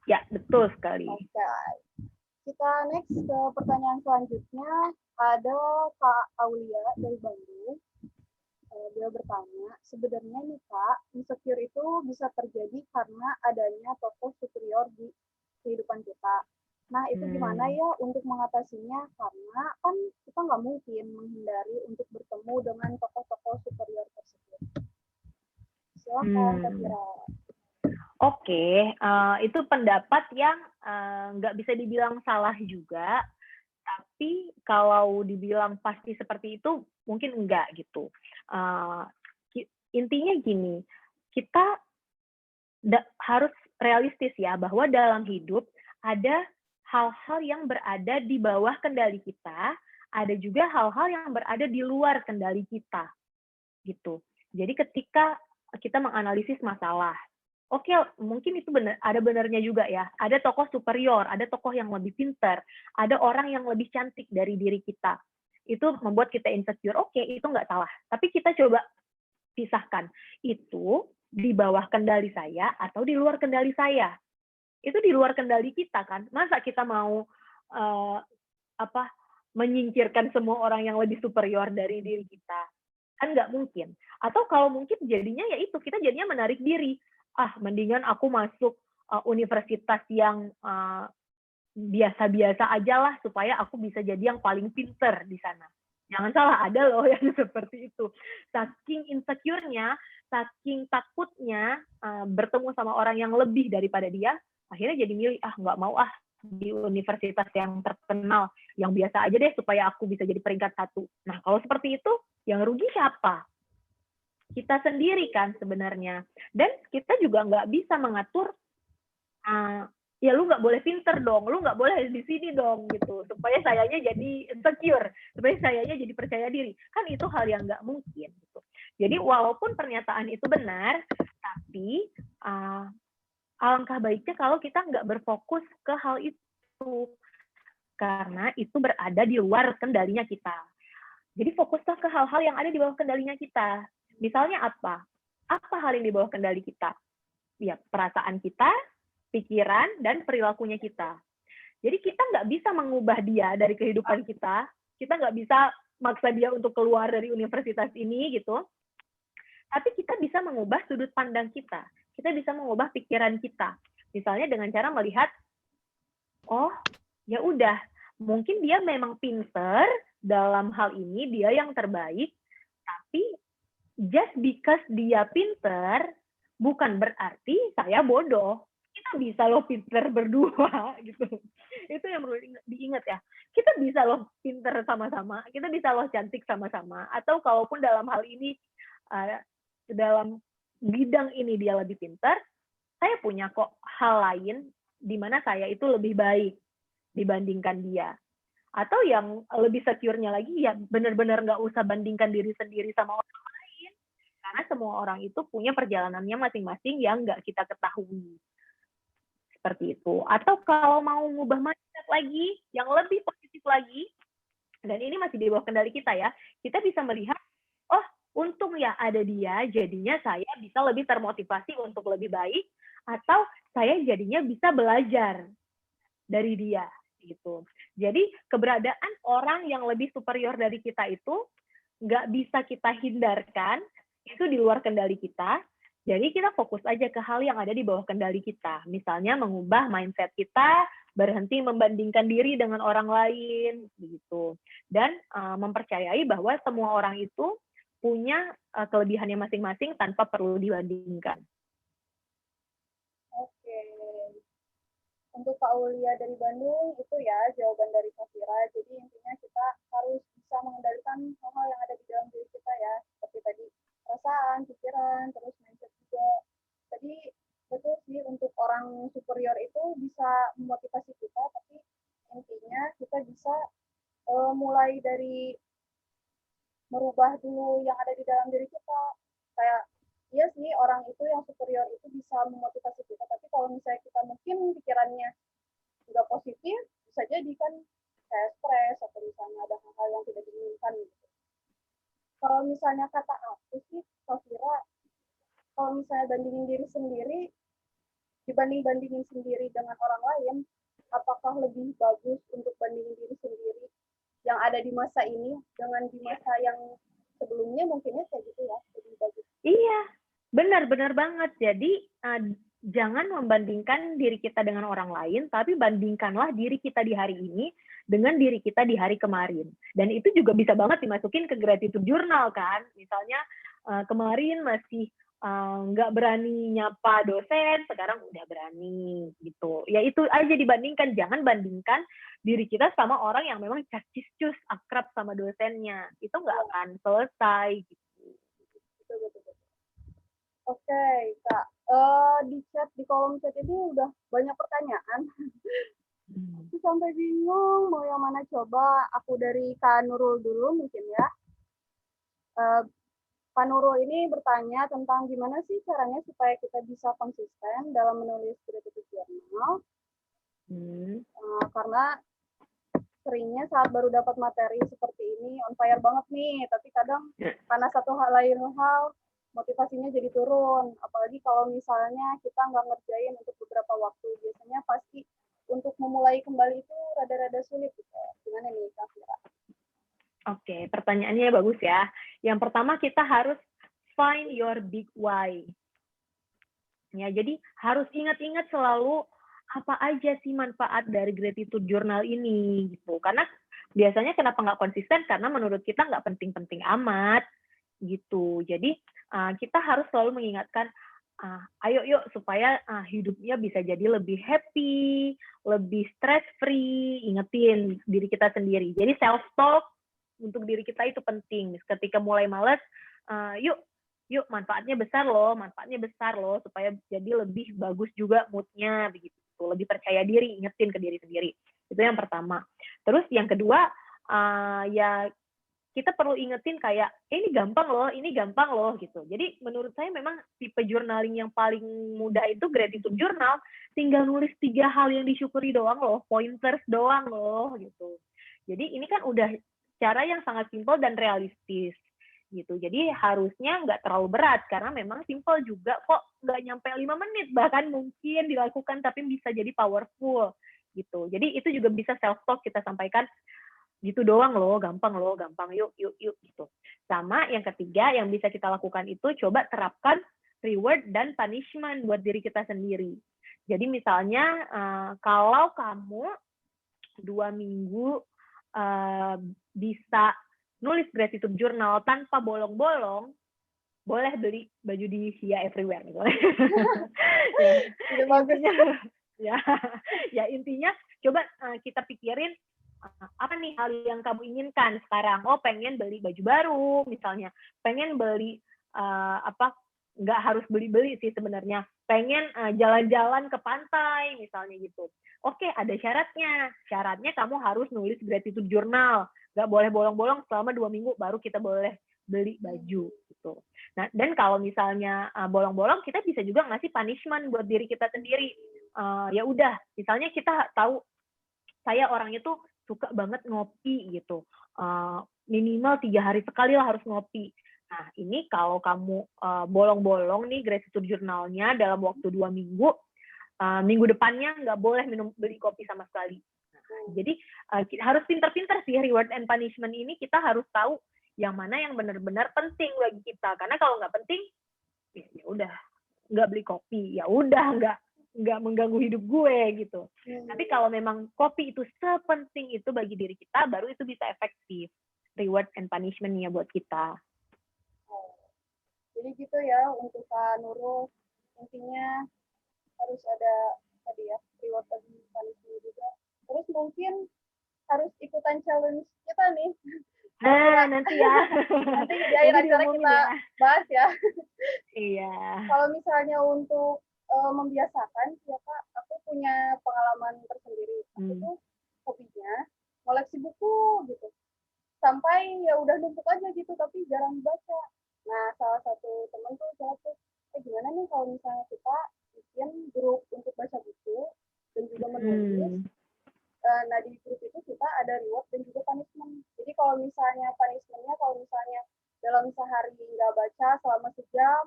Ya, betul sekali. Oke. Kita next ke pertanyaan selanjutnya. Ada Kak Aulia dari Bandung. Dia bertanya, sebenarnya nih Kak, insecure itu bisa terjadi karena adanya tokoh superior di kehidupan kita. Nah, itu gimana ya untuk mengatasinya? Karena kan kita nggak mungkin menghindari untuk bertemu dengan tokoh-tokoh superior tersebut. Silakan, Kak Kira. Oke, itu pendapat yang nggak bisa dibilang salah juga, tapi kalau dibilang pasti seperti itu, mungkin enggak gitu. Intinya gini, kita harus realistis ya, bahwa dalam hidup ada hal-hal yang berada di bawah kendali kita, ada juga hal-hal yang berada di luar kendali kita, gitu. Jadi ketika kita menganalisis masalah, oke, mungkin itu benar, ada benarnya juga ya. Ada tokoh superior, ada tokoh yang lebih pintar, ada orang yang lebih cantik dari diri kita. Itu membuat kita insecure. Oke, itu nggak salah. Tapi kita coba pisahkan. Itu di bawah kendali saya atau di luar kendali saya. Itu di luar kendali kita kan. Masa kita mau menyingkirkan semua orang yang lebih superior dari diri kita? Kan nggak mungkin. Atau kalau mungkin jadinya ya itu, kita jadinya menarik diri. Mendingan aku masuk universitas yang biasa-biasa aja lah, supaya aku bisa jadi yang paling pinter di sana. Jangan salah, ada loh yang seperti itu. Saking insecure-nya, saking takutnya bertemu sama orang yang lebih daripada dia, akhirnya jadi milih, nggak mau di universitas yang terkenal, yang biasa aja deh supaya aku bisa jadi peringkat 1. Nah, kalau seperti itu, yang rugi siapa? Kita sendiri kan sebenarnya. Dan kita juga nggak bisa mengatur, ya lu nggak boleh pinter dong, lu nggak boleh di sini dong, gitu. Supaya sayanya jadi insecure, supaya sayanya jadi percaya diri. Kan itu hal yang nggak mungkin. Gitu. Jadi walaupun pernyataan itu benar, tapi alangkah baiknya kalau kita nggak berfokus ke hal itu, karena itu berada di luar kendalinya kita. Jadi fokuslah ke hal-hal yang ada di bawah kendalinya kita. Misalnya apa? Apa hal yang di bawah kendali kita? Ya, perasaan kita, pikiran, dan perilakunya kita. Jadi kita nggak bisa mengubah dia dari kehidupan kita. Kita nggak bisa maksa dia untuk keluar dari universitas ini gitu. Tapi kita bisa mengubah sudut pandang kita. Kita bisa mengubah pikiran kita. Misalnya dengan cara melihat, oh ya udah, mungkin dia memang pinter dalam hal ini, dia yang terbaik, tapi just because dia pinter, bukan berarti saya bodoh. Kita bisa loh pinter berdua gitu. Itu yang perlu diingat ya. Kita bisa loh pinter sama-sama, kita bisa loh cantik sama-sama. Atau kalaupun dalam hal ini, dalam bidang ini dia lebih pinter, saya punya kok hal lain di mana saya itu lebih baik dibandingkan dia. Atau yang lebih secure-nya lagi, ya benar-benar nggak usah bandingkan diri sendiri sama orang lain. Karena semua orang itu punya perjalanannya masing-masing yang nggak kita ketahui. Seperti itu. Atau kalau mau ngubah mindset lagi, yang lebih positif lagi, dan ini masih di bawah kendali kita ya, kita bisa melihat, oh untung ya ada dia, jadinya saya bisa lebih termotivasi untuk lebih baik, atau saya jadinya bisa belajar dari dia gitu. Jadi keberadaan orang yang lebih superior dari kita itu nggak bisa kita hindarkan, itu di luar kendali kita. Jadi kita fokus aja ke hal yang ada di bawah kendali kita. Misalnya mengubah mindset kita, berhenti membandingkan diri dengan orang lain, begitu. Dan mempercayai bahwa semua orang itu punya kelebihannya masing-masing tanpa perlu dibandingkan. Oke. Untuk Kak Aulia dari Bandung, itu ya jawaban dari Kak Fira. Jadi intinya kita harus bisa mengendalikan hal-hal yang ada di dalam diri kita ya. Seperti tadi, perasaan, pikiran, terus mindset juga. Tadi betul sih, untuk orang superior itu bisa memotivasi kita, tapi intinya kita bisa mulai dari merubah dulu yang ada di dalam diri kita. Kayak iya sih, orang itu yang superior itu bisa memotivasi kita, tapi kalau misalnya kita mungkin pikirannya nggak positif, bisa jadi kan kayak stres atau misalnya ada hal-hal yang tidak diinginkan gitu. Kalau misalnya kata aku sih, Kak Fira, kalau misalnya bandingin diri sendiri, dibanding-bandingin sendiri dengan orang lain, apakah lebih bagus untuk bandingin diri sendiri yang ada di masa ini dengan di masa yang sebelumnya, mungkinnya kayak gitu ya, lebih bagus. Iya, benar banget. Jadi jangan membandingkan diri kita dengan orang lain, tapi bandingkanlah diri kita di hari ini dengan diri kita di hari kemarin. Dan itu juga bisa banget dimasukin ke gratitude journal kan. Misalnya kemarin masih nggak berani nyapa dosen, sekarang udah berani gitu. Ya itu aja dibandingkan, jangan bandingkan diri kita sama orang yang memang cacis-cus akrab sama dosennya. Itu nggak akan selesai gitu. Betul. Oke, Kak. Di chat, di kolom chat ini udah banyak pertanyaan. Sampai bingung mau yang mana coba. Aku dari Kak Nurul dulu mungkin ya. Pak Nurul ini bertanya tentang gimana sih caranya supaya kita bisa konsisten dalam menulis gratitude journal. Karena seringnya saat baru dapat materi seperti ini on fire banget nih, tapi kadang karena satu hal lain motivasinya jadi turun. Apalagi kalau misalnya kita nggak ngerjain untuk beberapa waktu, biasanya pasti untuk memulai kembali itu rada-rada sulit gitu. Gimana nih Kak Fira? Oke, pertanyaannya bagus ya. Yang pertama kita harus find your big why. Ya, jadi harus ingat-ingat selalu apa aja sih manfaat dari gratitude journal ini gitu. Karena biasanya kenapa nggak konsisten? Karena menurut kita nggak penting-penting amat gitu. Jadi kita harus selalu mengingatkan, ayo yuk supaya hidupnya bisa jadi lebih happy, lebih stress free. Ingetin diri kita sendiri. Jadi self talk untuk diri kita itu penting. Ketika mulai malas, yuk manfaatnya besar loh supaya jadi lebih bagus juga moodnya begitu, lebih percaya diri, ingetin ke diri sendiri. Itu yang pertama. Terus yang kedua, ya kita perlu ingetin kayak, ini gampang loh gitu. Jadi menurut saya memang tipe journaling yang paling mudah itu gratitude journal, tinggal nulis 3 hal yang disyukuri doang loh, pointers doang loh gitu. Jadi ini kan udah cara yang sangat simpel dan realistis gitu. Jadi harusnya nggak terlalu berat karena memang simpel juga kok, nggak nyampe 5 menit bahkan mungkin dilakukan tapi bisa jadi powerful gitu. Jadi itu juga bisa self talk kita sampaikan, gitu doang loh, gampang, yuk gitu. Sama yang ketiga yang bisa kita lakukan itu coba terapkan reward dan punishment buat diri kita sendiri. Jadi misalnya kalau kamu 2 minggu bisa nulis gratitude journal tanpa bolong-bolong, boleh beli baju di Sia Everywhere misalnya. Ide bagus. Ya intinya coba kita pikirin apa nih hal yang kamu inginkan sekarang. Oh, pengen beli baju baru misalnya, pengen beli nggak harus beli-beli sih sebenarnya, pengen jalan-jalan ke pantai misalnya gitu. Oke, ada syaratnya kamu harus nulis gratitude journal, nggak boleh bolong-bolong selama 2 minggu baru kita boleh beli baju gitu. Nah, dan kalau misalnya bolong-bolong, kita bisa juga ngasih punishment buat diri kita sendiri. Ya udah, misalnya kita tahu saya orangnya tuh suka banget ngopi gitu. Minimal 3 hari sekali lah harus ngopi. Nah, ini kalau kamu bolong-bolong nih gratitude journal-nya dalam waktu 2 minggu, minggu depannya nggak boleh beli kopi sama sekali. Nah, jadi harus pintar-pintar sih reward and punishment ini, kita harus tahu yang mana yang benar-benar penting bagi kita. Karena kalau nggak penting, ya udah nggak beli kopi, ya udah nggak mengganggu hidup gue gitu. Tapi kalau memang kopi itu sepenting itu bagi diri kita, baru itu bisa efektif reward and punishment-nya buat kita. Jadi gitu ya untuk Kak Nurul, intinya harus ada tadi ya reward dan punishment juga. Terus mungkin harus ikutan challenge kita nih. Nanti ya. Nanti di akhir acara kita bahas ya. Iya. Kalau misalnya untuk membiasakan, ya Kak, aku punya pengalaman tersendiri. Aku tuh hobinya koleksi buku gitu. Sampai ya udah numpuk aja gitu, tapi jarang baca. Nah, salah satu temen tuh jatuh, gimana nih kalau misalnya kita bikin grup untuk baca buku dan juga menulis. Nah, di grup itu kita ada reward dan juga punishment. Jadi kalau misalnya punishment-nya, kalau misalnya dalam sehari nggak baca selama sejam,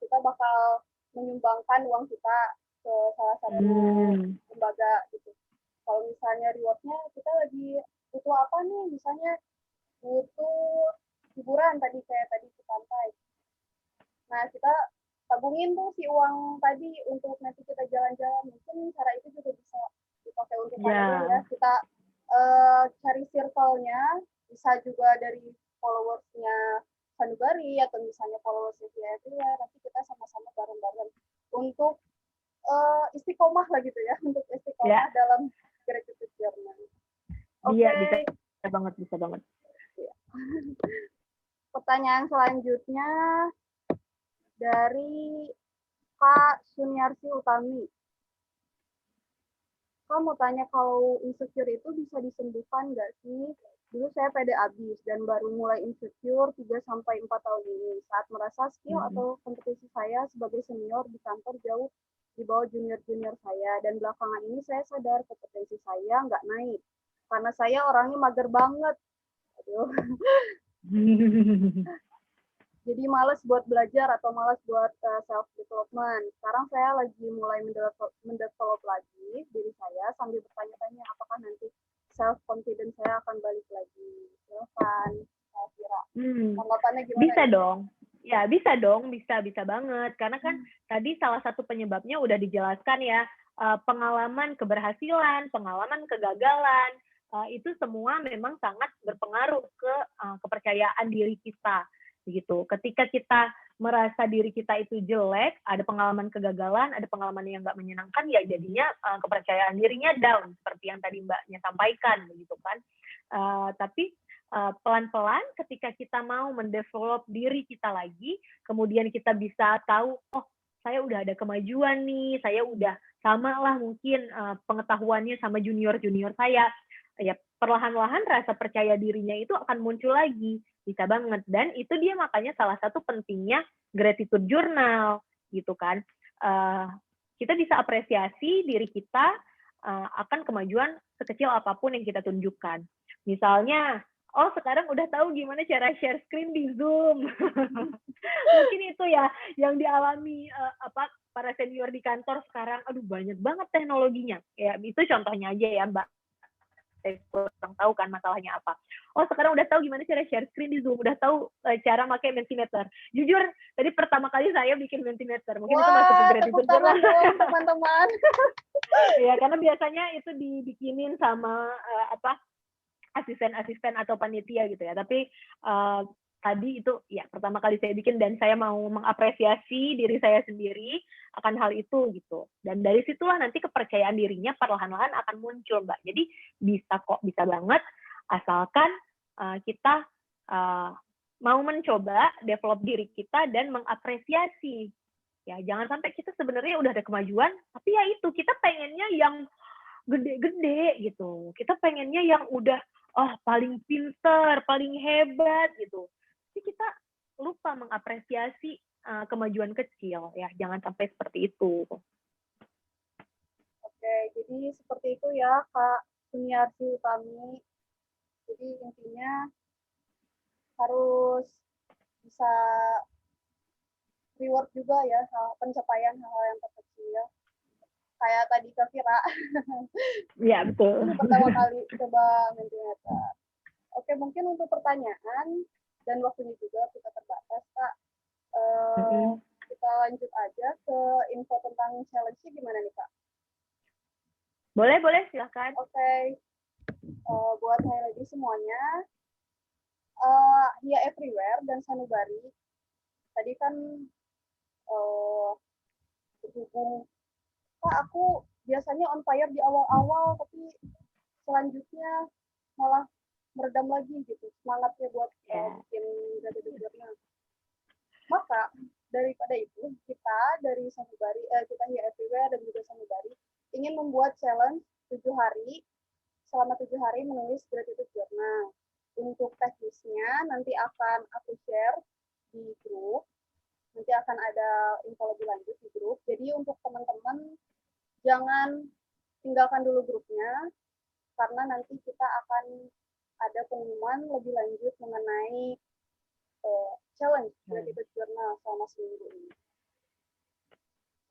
kita bakal menyumbangkan uang kita ke salah satu lembaga gitu. Kalau misalnya reward-nya, kita lagi butuh apa nih? Misalnya butuh hiburan tadi, kayak tadi ke pantai. Nah, kita tabungin tuh si uang tadi untuk nanti kita jalan-jalan. Mungkin cara itu juga bisa dipakai untuk ya. Kita cari circle-nya, bisa juga dari followers-nya Sanubari atau misalnya followers-nya Sia Everywhere. Nanti kita sama-sama bareng-bareng untuk istiqomah lah gitu ya, untuk istiqomah dalam gratitude journal. Iya, bisa banget. Pertanyaan selanjutnya dari Kak Sunyarsi Utami. Kak mau tanya, kalau insecure itu bisa disembuhkan nggak sih? Dulu saya pede abis dan baru mulai insecure 3-4 tahun ini. Saat merasa skill atau kompetisi saya sebagai senior di kantor jauh di bawah junior-junior saya. Dan belakangan ini saya sadar kompetensi saya nggak naik. Karena saya orangnya mager banget. Aduh. Jadi malas buat belajar atau malas buat self development. Sekarang saya lagi mulai mendevelop lagi diri saya sambil bertanya-tanya apakah nanti self confidence saya akan balik lagi. Silakan, Kira. Tanggapannya gimana? Bisa dong. Ya, bisa dong, bisa banget. Karena kan tadi salah satu penyebabnya udah dijelaskan ya, pengalaman keberhasilan, pengalaman kegagalan, itu semua memang sangat berpengaruh ke kepercayaan diri kita. Gitu. Ketika kita merasa diri kita itu jelek, ada pengalaman kegagalan, ada pengalaman yang nggak menyenangkan, ya jadinya kepercayaan dirinya down, seperti yang tadi Mbaknya sampaikan, begitu kan. Tapi pelan-pelan ketika kita mau mendevelop diri kita lagi, kemudian kita bisa tahu, oh saya udah ada kemajuan nih, saya udah sama lah mungkin pengetahuannya sama junior-junior saya, ya perlahan-lahan rasa percaya dirinya itu akan muncul lagi. Bisa banget. Dan itu dia makanya salah satu pentingnya gratitude journal gitu kan. Kita bisa apresiasi diri kita akan kemajuan sekecil apapun yang kita tunjukkan. Misalnya, oh sekarang udah tahu gimana cara share screen di Zoom. Mungkin itu ya yang dialami para senior di kantor sekarang. Aduh banyak banget teknologinya. Ya itu contohnya aja ya Mbak. Saya kurang tahu kan masalahnya apa. Oh sekarang udah tahu gimana cara share screen di Zoom, udah tahu cara pakai Mentimeter. Jujur tadi pertama kali saya bikin Mentimeter, mungkin itu masuk ke gratitude journal. Teman-teman. Ya karena biasanya itu dibikinin sama asisten-asisten atau panitia gitu ya. Tapi tadi itu ya pertama kali saya bikin dan saya mau mengapresiasi diri saya sendiri akan hal itu gitu. Dan dari situlah nanti kepercayaan dirinya perlahan-lahan akan muncul, Mbak. Jadi bisa banget asalkan kita mau mencoba develop diri kita dan mengapresiasi. Ya, jangan sampai kita sebenarnya udah ada kemajuan, tapi ya itu kita pengennya yang gede-gede gitu. Kita pengennya yang udah paling pinter, paling hebat gitu. Tapi kita lupa mengapresiasi kemajuan kecil ya, jangan sampai seperti itu. Oke, jadi seperti itu ya Kak Suniarti Utami. Jadi intinya harus bisa reward juga ya pencapaian hal-hal yang terkecil. Kayak tadi Kak Vira. Iya, betul. Ini pertama kali coba Mentimeter. Oke, mungkin untuk pertanyaan dan waktunya juga kita terbatas, Kak. Kita lanjut aja ke info tentang challenge-nya gimana nih, Kak? Boleh, silakan. Oke. Buat hai lagi semuanya, Hia Everywhere dan Sanubari, tadi kan berhubung, Kak, aku biasanya on fire di awal-awal, tapi selanjutnya malah meredam lagi gitu semangatnya buat bikin gratitude journal. Maka daripada itu kita dari Sanubari, kita Hia Everywhere dan juga Sanubari ingin membuat challenge 7 hari, selama 7 hari menulis gratitude journal. Untuk teknisnya nanti akan aku share di grup, nanti akan ada info lebih lanjut di grup. Jadi untuk teman-teman jangan tinggalkan dulu grupnya, karena nanti kita akan ada pengumuman lebih lanjut mengenai challenge gratitude journal selama seminggu ini.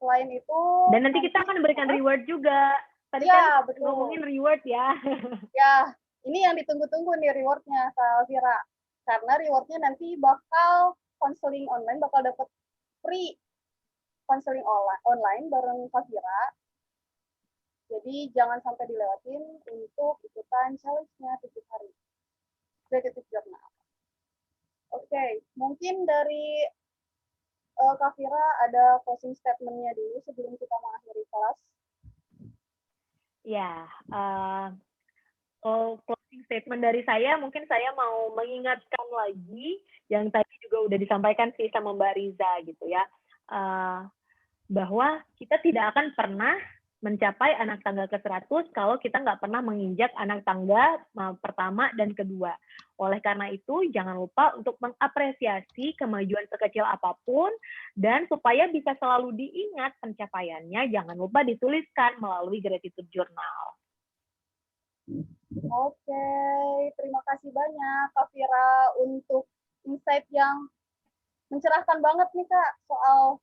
Selain itu, dan nanti kita akan berikan reward juga. Tadi ya, kan ngomongin reward ya. Ya, ini yang ditunggu-tunggu nih rewardnya, Kak Vira. Karena rewardnya nanti bakal konseling online, bakal dapat free konseling online bareng Kak Vira. Jadi jangan sampai dilewatin untuk ikutan challenge-nya 7 hari. Gratitude Journal. Oke, mungkin dari Kak Vira ada closing statement-nya dulu sebelum kita mengakhiri kelas. Ya, closing statement dari saya, mungkin saya mau mengingatkan lagi yang tadi juga udah disampaikan sih sama Mbak Riza gitu ya, bahwa kita tidak akan pernah mencapai anak tangga ke-100 kalau kita nggak pernah menginjak anak tangga pertama dan kedua. Oleh karena itu, jangan lupa untuk mengapresiasi kemajuan sekecil apapun, dan supaya bisa selalu diingat pencapaiannya, jangan lupa dituliskan melalui gratitude journal. Oke, terima kasih banyak Kak Vira untuk insight yang mencerahkan banget nih Kak soal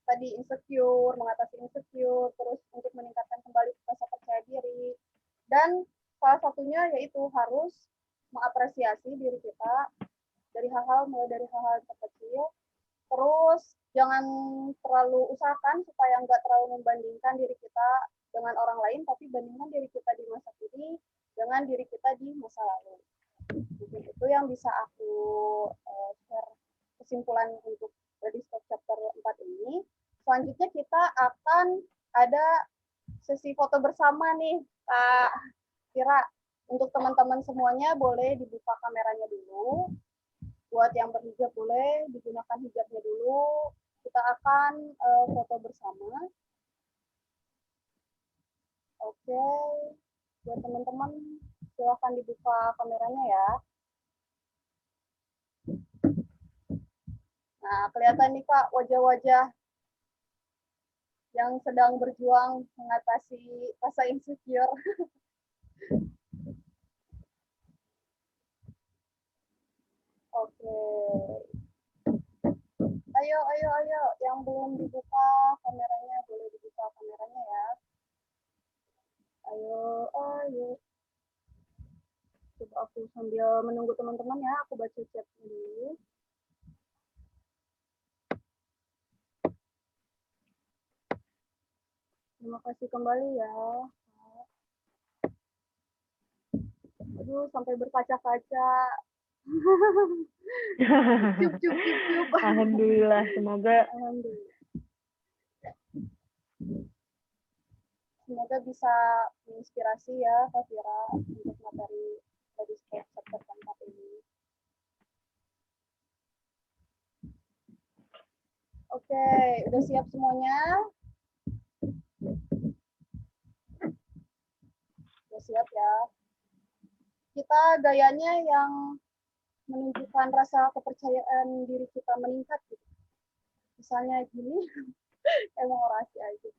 tadi insecure, mengatasi insecure, terus untuk meningkatkan kembali rasa percaya diri. Dan salah satunya yaitu harus mengapresiasi diri kita dari hal-hal, mulai dari hal-hal terkecil. Terus jangan terlalu usahakan supaya nggak terlalu membandingkan diri kita dengan orang lain, tapi bandingkan diri kita di masa kini dengan diri kita di masa lalu. Mungkin itu yang bisa aku share kesimpulan untuk Ready Stop Chapter 4 ini. Selanjutnya kita akan ada sesi foto bersama nih, Kak Vira. Untuk teman-teman semuanya boleh dibuka kameranya dulu. Buat yang berhijab boleh digunakan hijabnya dulu. Kita akan foto bersama. Oke. Buat teman-teman, silahkan dibuka kameranya ya. Nah, kelihatan nih Kak, wajah-wajah yang sedang berjuang mengatasi rasa insecure. Oke. Ayo, ayo, ayo. Yang belum dibuka kameranya, boleh dibuka kameranya ya. Ayo, ayo. Coba aku sambil menunggu teman-teman ya, aku baca chat dulu. Terima kasih kembali ya. Aduh, sampai berkaca-kaca. Cup, cup, cup, cup. Alhamdulillah, semoga Alhamdulillah. Semoga bisa menginspirasi ya Kak Vira untuk materi dari chapter keempat ini. Oke, udah siap semuanya? Udah siap ya. Kita gayanya yang menunjukkan rasa kepercayaan diri kita meningkat gitu. Misalnya gini, emang orasi aja.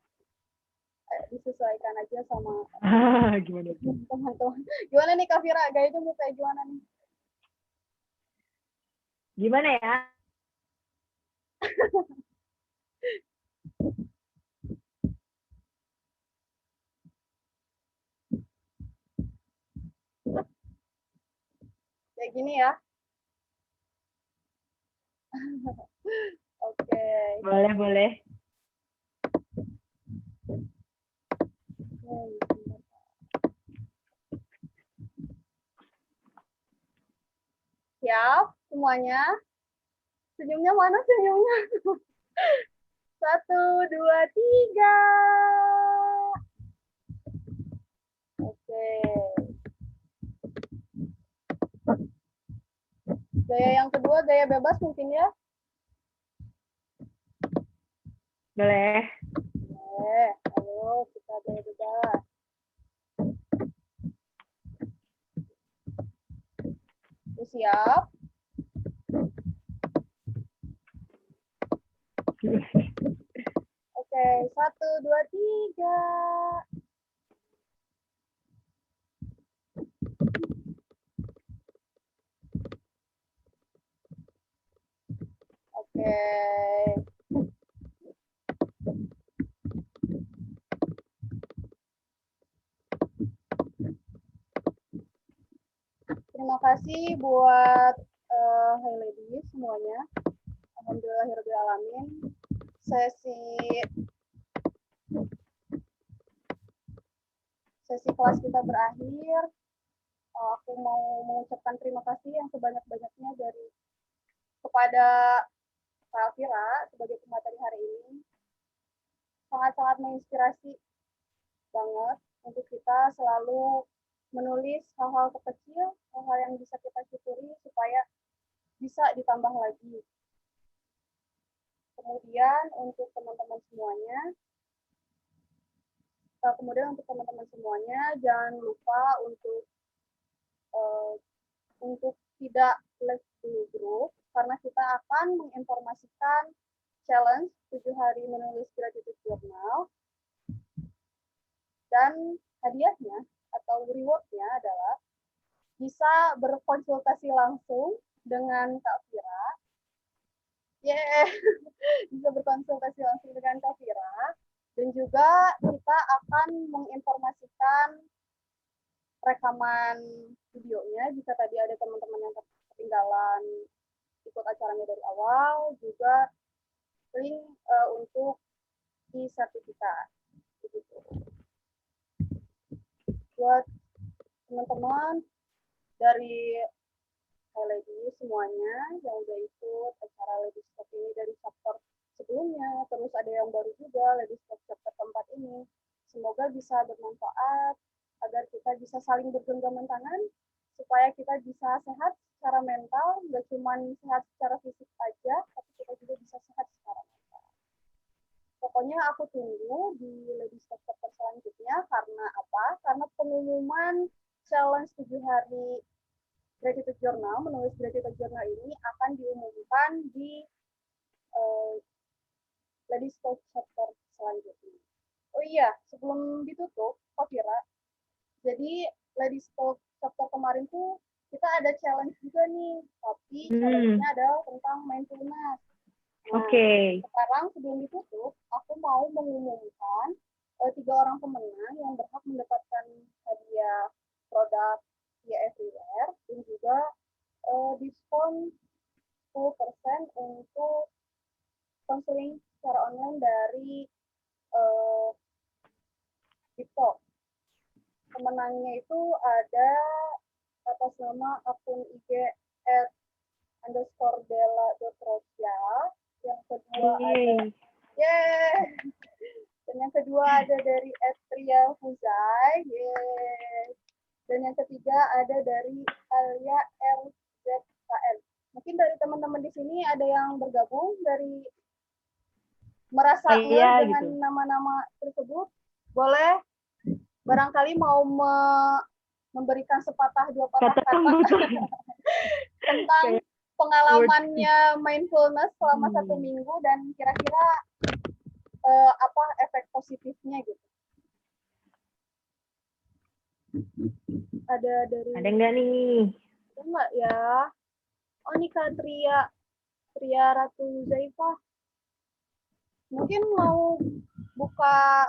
Disesuaikan aja sama gimana? teman-teman. Gimana nih Kak Vira, gayanya mau kayak gimana nih? Gimana ya? Kayak gini ya? Oke. Boleh, boleh. Siap semuanya? Senyumnya mana senyumnya? 1, 2, 3. Oke. Gaya yang kedua, gaya bebas mungkin ya? Boleh. Boleh. Ayo kita gaya bebas. Udah siap? Oke, 1, 2, 3. Oke. Terima kasih buat Hai Ladies semuanya. Alhamdulillahirrahmanirrahim. Sesi kelas kita berakhir. Aku mau mengucapkan terima kasih yang sebanyak-banyaknya kepada Kak Vira sebagai pemateri hari ini. Sangat-sangat menginspirasi banget untuk kita selalu menulis hal-hal kecil, hal-hal yang bisa kita syukuri supaya bisa ditambah lagi. Kemudian untuk teman-teman semuanya, jangan lupa untuk tidak left dulu grup karena kita akan menginformasikan challenge 7 hari menulis gratitude journal dan hadiahnya atau rewardnya adalah bisa berkonsultasi langsung dengan Kak Vira. Bisa berkonsultasi langsung dengan Kak Vira. Dan juga kita akan menginformasikan rekaman videonya jika tadi ada teman-teman yang ketinggalan ikut acaranya dari awal, juga link untuk di sertifikat. Begitu. Buat teman-teman dari Ladies semuanya yang udah ikut acara Ladies Talk ini dari chapter sebelumnya, terus ada yang baru juga Ladies Talk chapter keempat ini. Semoga bisa bermanfaat agar kita bisa saling bergenggaman tangan supaya kita bisa sehat secara mental, nggak cuma sehat secara fisik aja, tapi kita juga bisa sehat secara mental. Pokoknya aku tunggu di Ladies Talk chapter selanjutnya. Karena apa? Karena pengumuman challenge 7 hari gratitude journal, menulis gratitude journal ini akan diumumkan di Ladies Talk chapter selanjutnya. Oh iya, sebelum ditutup, Kak Vira, jadi Ladies Talk chapter kemarin tuh kita ada challenge juga nih, tapi challenge-nya adalah tentang mindfulness. Nah, sekarang sebelum ditutup, aku mau mengumumkan 3 orang pemenang yang berhak mendapatkan hadiah produk Via Everywhere dan juga diskon 10% untuk konseling secara online dari TikTok. Pemenangnya itu ada atas nama akun IG @_della.rosya. Yang kedua ada dan yang kedua ada dari @Tria Huzai. Dan yang ketiga ada dari Alia RZKN. Mungkin dari teman-teman di sini ada yang bergabung dari merasa dengan gitu. Nama-nama tersebut, boleh barangkali mau memberikan sepatah dua patah kata tentang pengalamannya mindfulness selama 1 minggu dan kira-kira apa efek positifnya gitu. Ada nggak nih? Ada nggak ya? Oh, nih Kak Tria Ratu Zaifah. Mungkin mau buka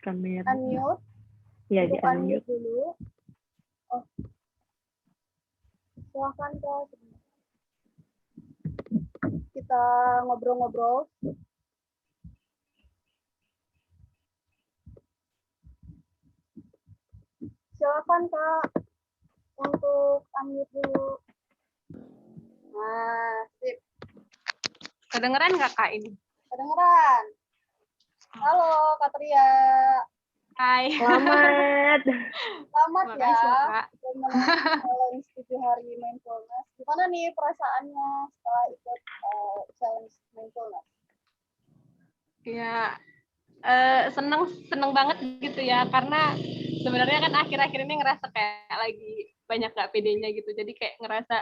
kamera. Unmute. Ya, di unmute dulu. Oh. Silakan Kak. Kita ngobrol-ngobrol. Silakan Kak untuk unmute dulu. Nah, sip. Kedengeran nggak Kak ini? Kedengeran. Halo Kak Tria. Hai. Selamat ya. Kak. Challenge 7 hari mindfulness. Gimana nih perasaannya setelah ikut challenge mindfulness? Ya, seneng banget gitu ya, karena sebenarnya kan akhir-akhir ini ngerasa kayak lagi banyak gak pedenya gitu, jadi kayak ngerasa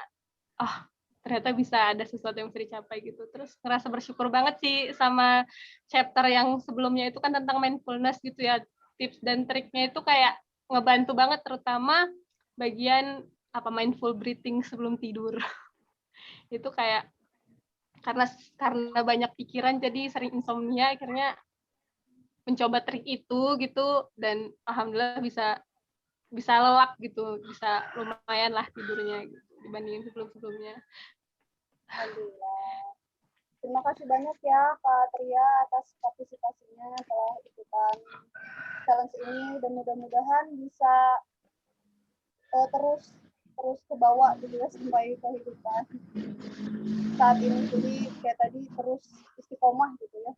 ternyata bisa ada sesuatu yang bisa dicapai gitu. Terus ngerasa bersyukur banget sih sama chapter yang sebelumnya itu kan tentang mindfulness gitu ya, tips dan triknya itu kayak ngebantu banget, terutama bagian mindful breathing sebelum tidur. Itu kayak karena banyak pikiran jadi sering insomnia, akhirnya mencoba trik itu gitu, dan alhamdulillah bisa lelap gitu, bisa lumayan lah tidurnya gitu, dibandingin sebelumnya. Alhamdulillah. Terima kasih banyak ya Kak Tria atas partisipasinya telah ikutan challenge ini, dan mudah-mudahan bisa terus ke bawah gitu ya sampai kehidupan saat ini. Jadi kayak tadi terus istiqomah gitu ya.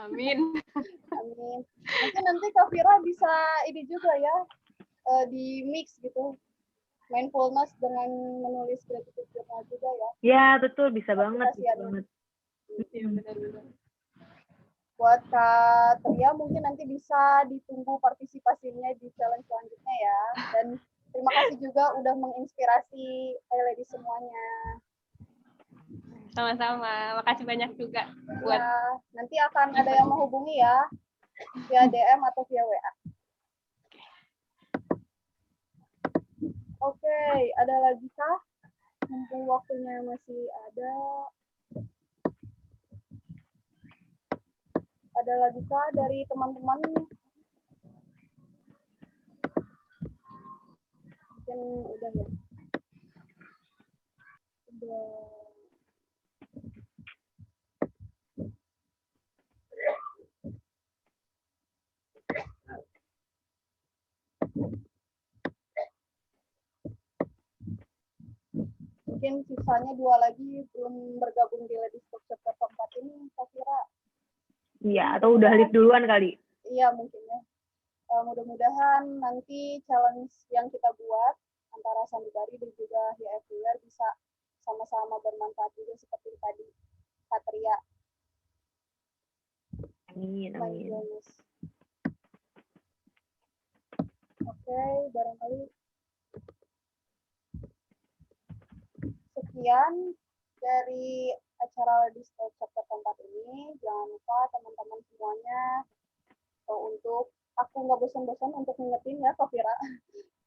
Amin. Amin. Mungkin nanti Kak Vira bisa ini juga ya, di mix gitu, mindfulness dengan menulis gratitude journal juga ya. Ya betul, bisa banget. Bisa banget. Iya, benar-benar. Buat Kak Tria mungkin nanti bisa ditunggu partisipasinya di challenge selanjutnya ya. Dan terima kasih juga udah menginspirasi ladies semuanya. Sama-sama, makasih banyak juga buat nanti akan ada yang menghubungi ya via DM atau via WA. Oke, ada lagi kah? Mumpung waktunya masih ada. Ada lagi kah dari teman-teman? Mungkin udah ya. Udah. Mungkin sisanya 2 lagi belum bergabung di Ladies Talk chapter keempat ini, saya kira. Iya, atau udah live duluan kali. Iya, mungkin ya. Mudah-mudahan nanti challenge yang kita buat antara Sanubari dan juga Via Everywhere bisa sama-sama bermanfaat juga seperti tadi Kak Tria Amin, amin. mindfulness. Oke, barangkali sekian dari acara Ladies Talk chapter keempat ini. Jangan lupa teman-teman semuanya untuk aku nggak bosan-bosan untuk ngingetin ya Kak Fira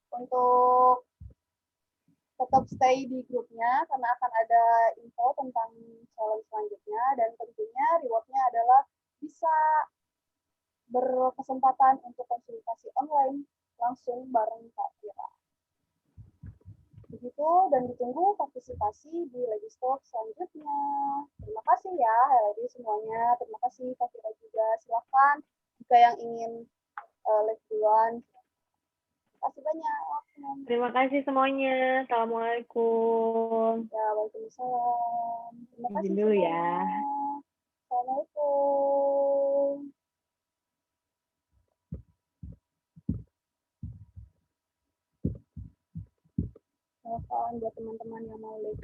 untuk tetap stay di grupnya karena akan ada info tentang challenge selanjutnya dan tentunya rewardnya adalah bisa berkesempatan untuk konsultasi online langsung bareng Kak Fira. Begitu dan ditunggu partisipasi di Ladies Talk selanjutnya. Terima kasih ya Ladies semuanya. Terima kasih Kak Fira juga. Silakan jika yang ingin live duluan. Terima kasih banyak. Terima kasih semuanya. Assalamualaikum. Ya, waalaikumsalam. Terima kasih Izin dulu semuanya. ya. Assalamualaikum. Silakan buat teman-teman yang mau live.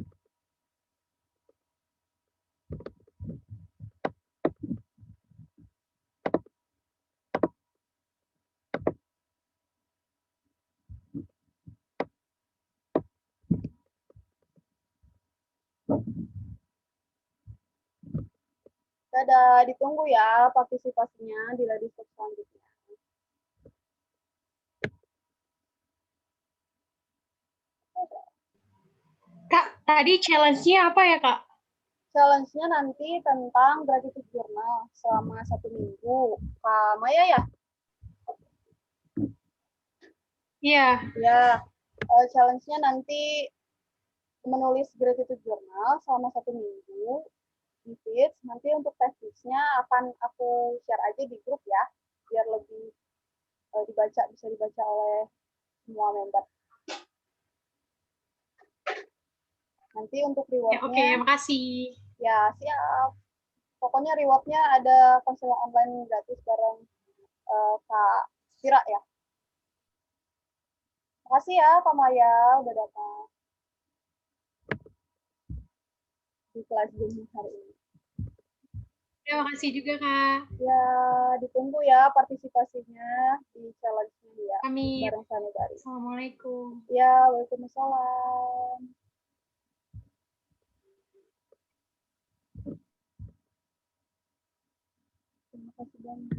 Dadah, ditunggu ya partisipasinya di Ladies Talk selanjutnya. Kak, tadi challenge-nya apa ya, Kak? Challenge-nya nanti tentang gratitude journal selama 1 minggu. Kak Maya ya? Iya. Ya, challenge-nya nanti menulis gratitude journal selama 1 minggu. Di feeds. Nanti untuk teknisnya akan aku share aja di grup ya, biar lebih bisa dibaca oleh semua member. Nanti untuk rewardnya, Ya, oke, makasih. ya siap. Pokoknya rewardnya ada konseling online gratis bareng Kak Fira ya. Makasih ya Kak Maya udah datang di kelas Zoom hari ini. Terima kasih juga, Kak. Ya, ditunggu ya partisipasinya di challenge-nya ya. Amin. Bareng Sanubari. Assalamualaikum. Ya, waalaikumsalam. Terima kasih banyak.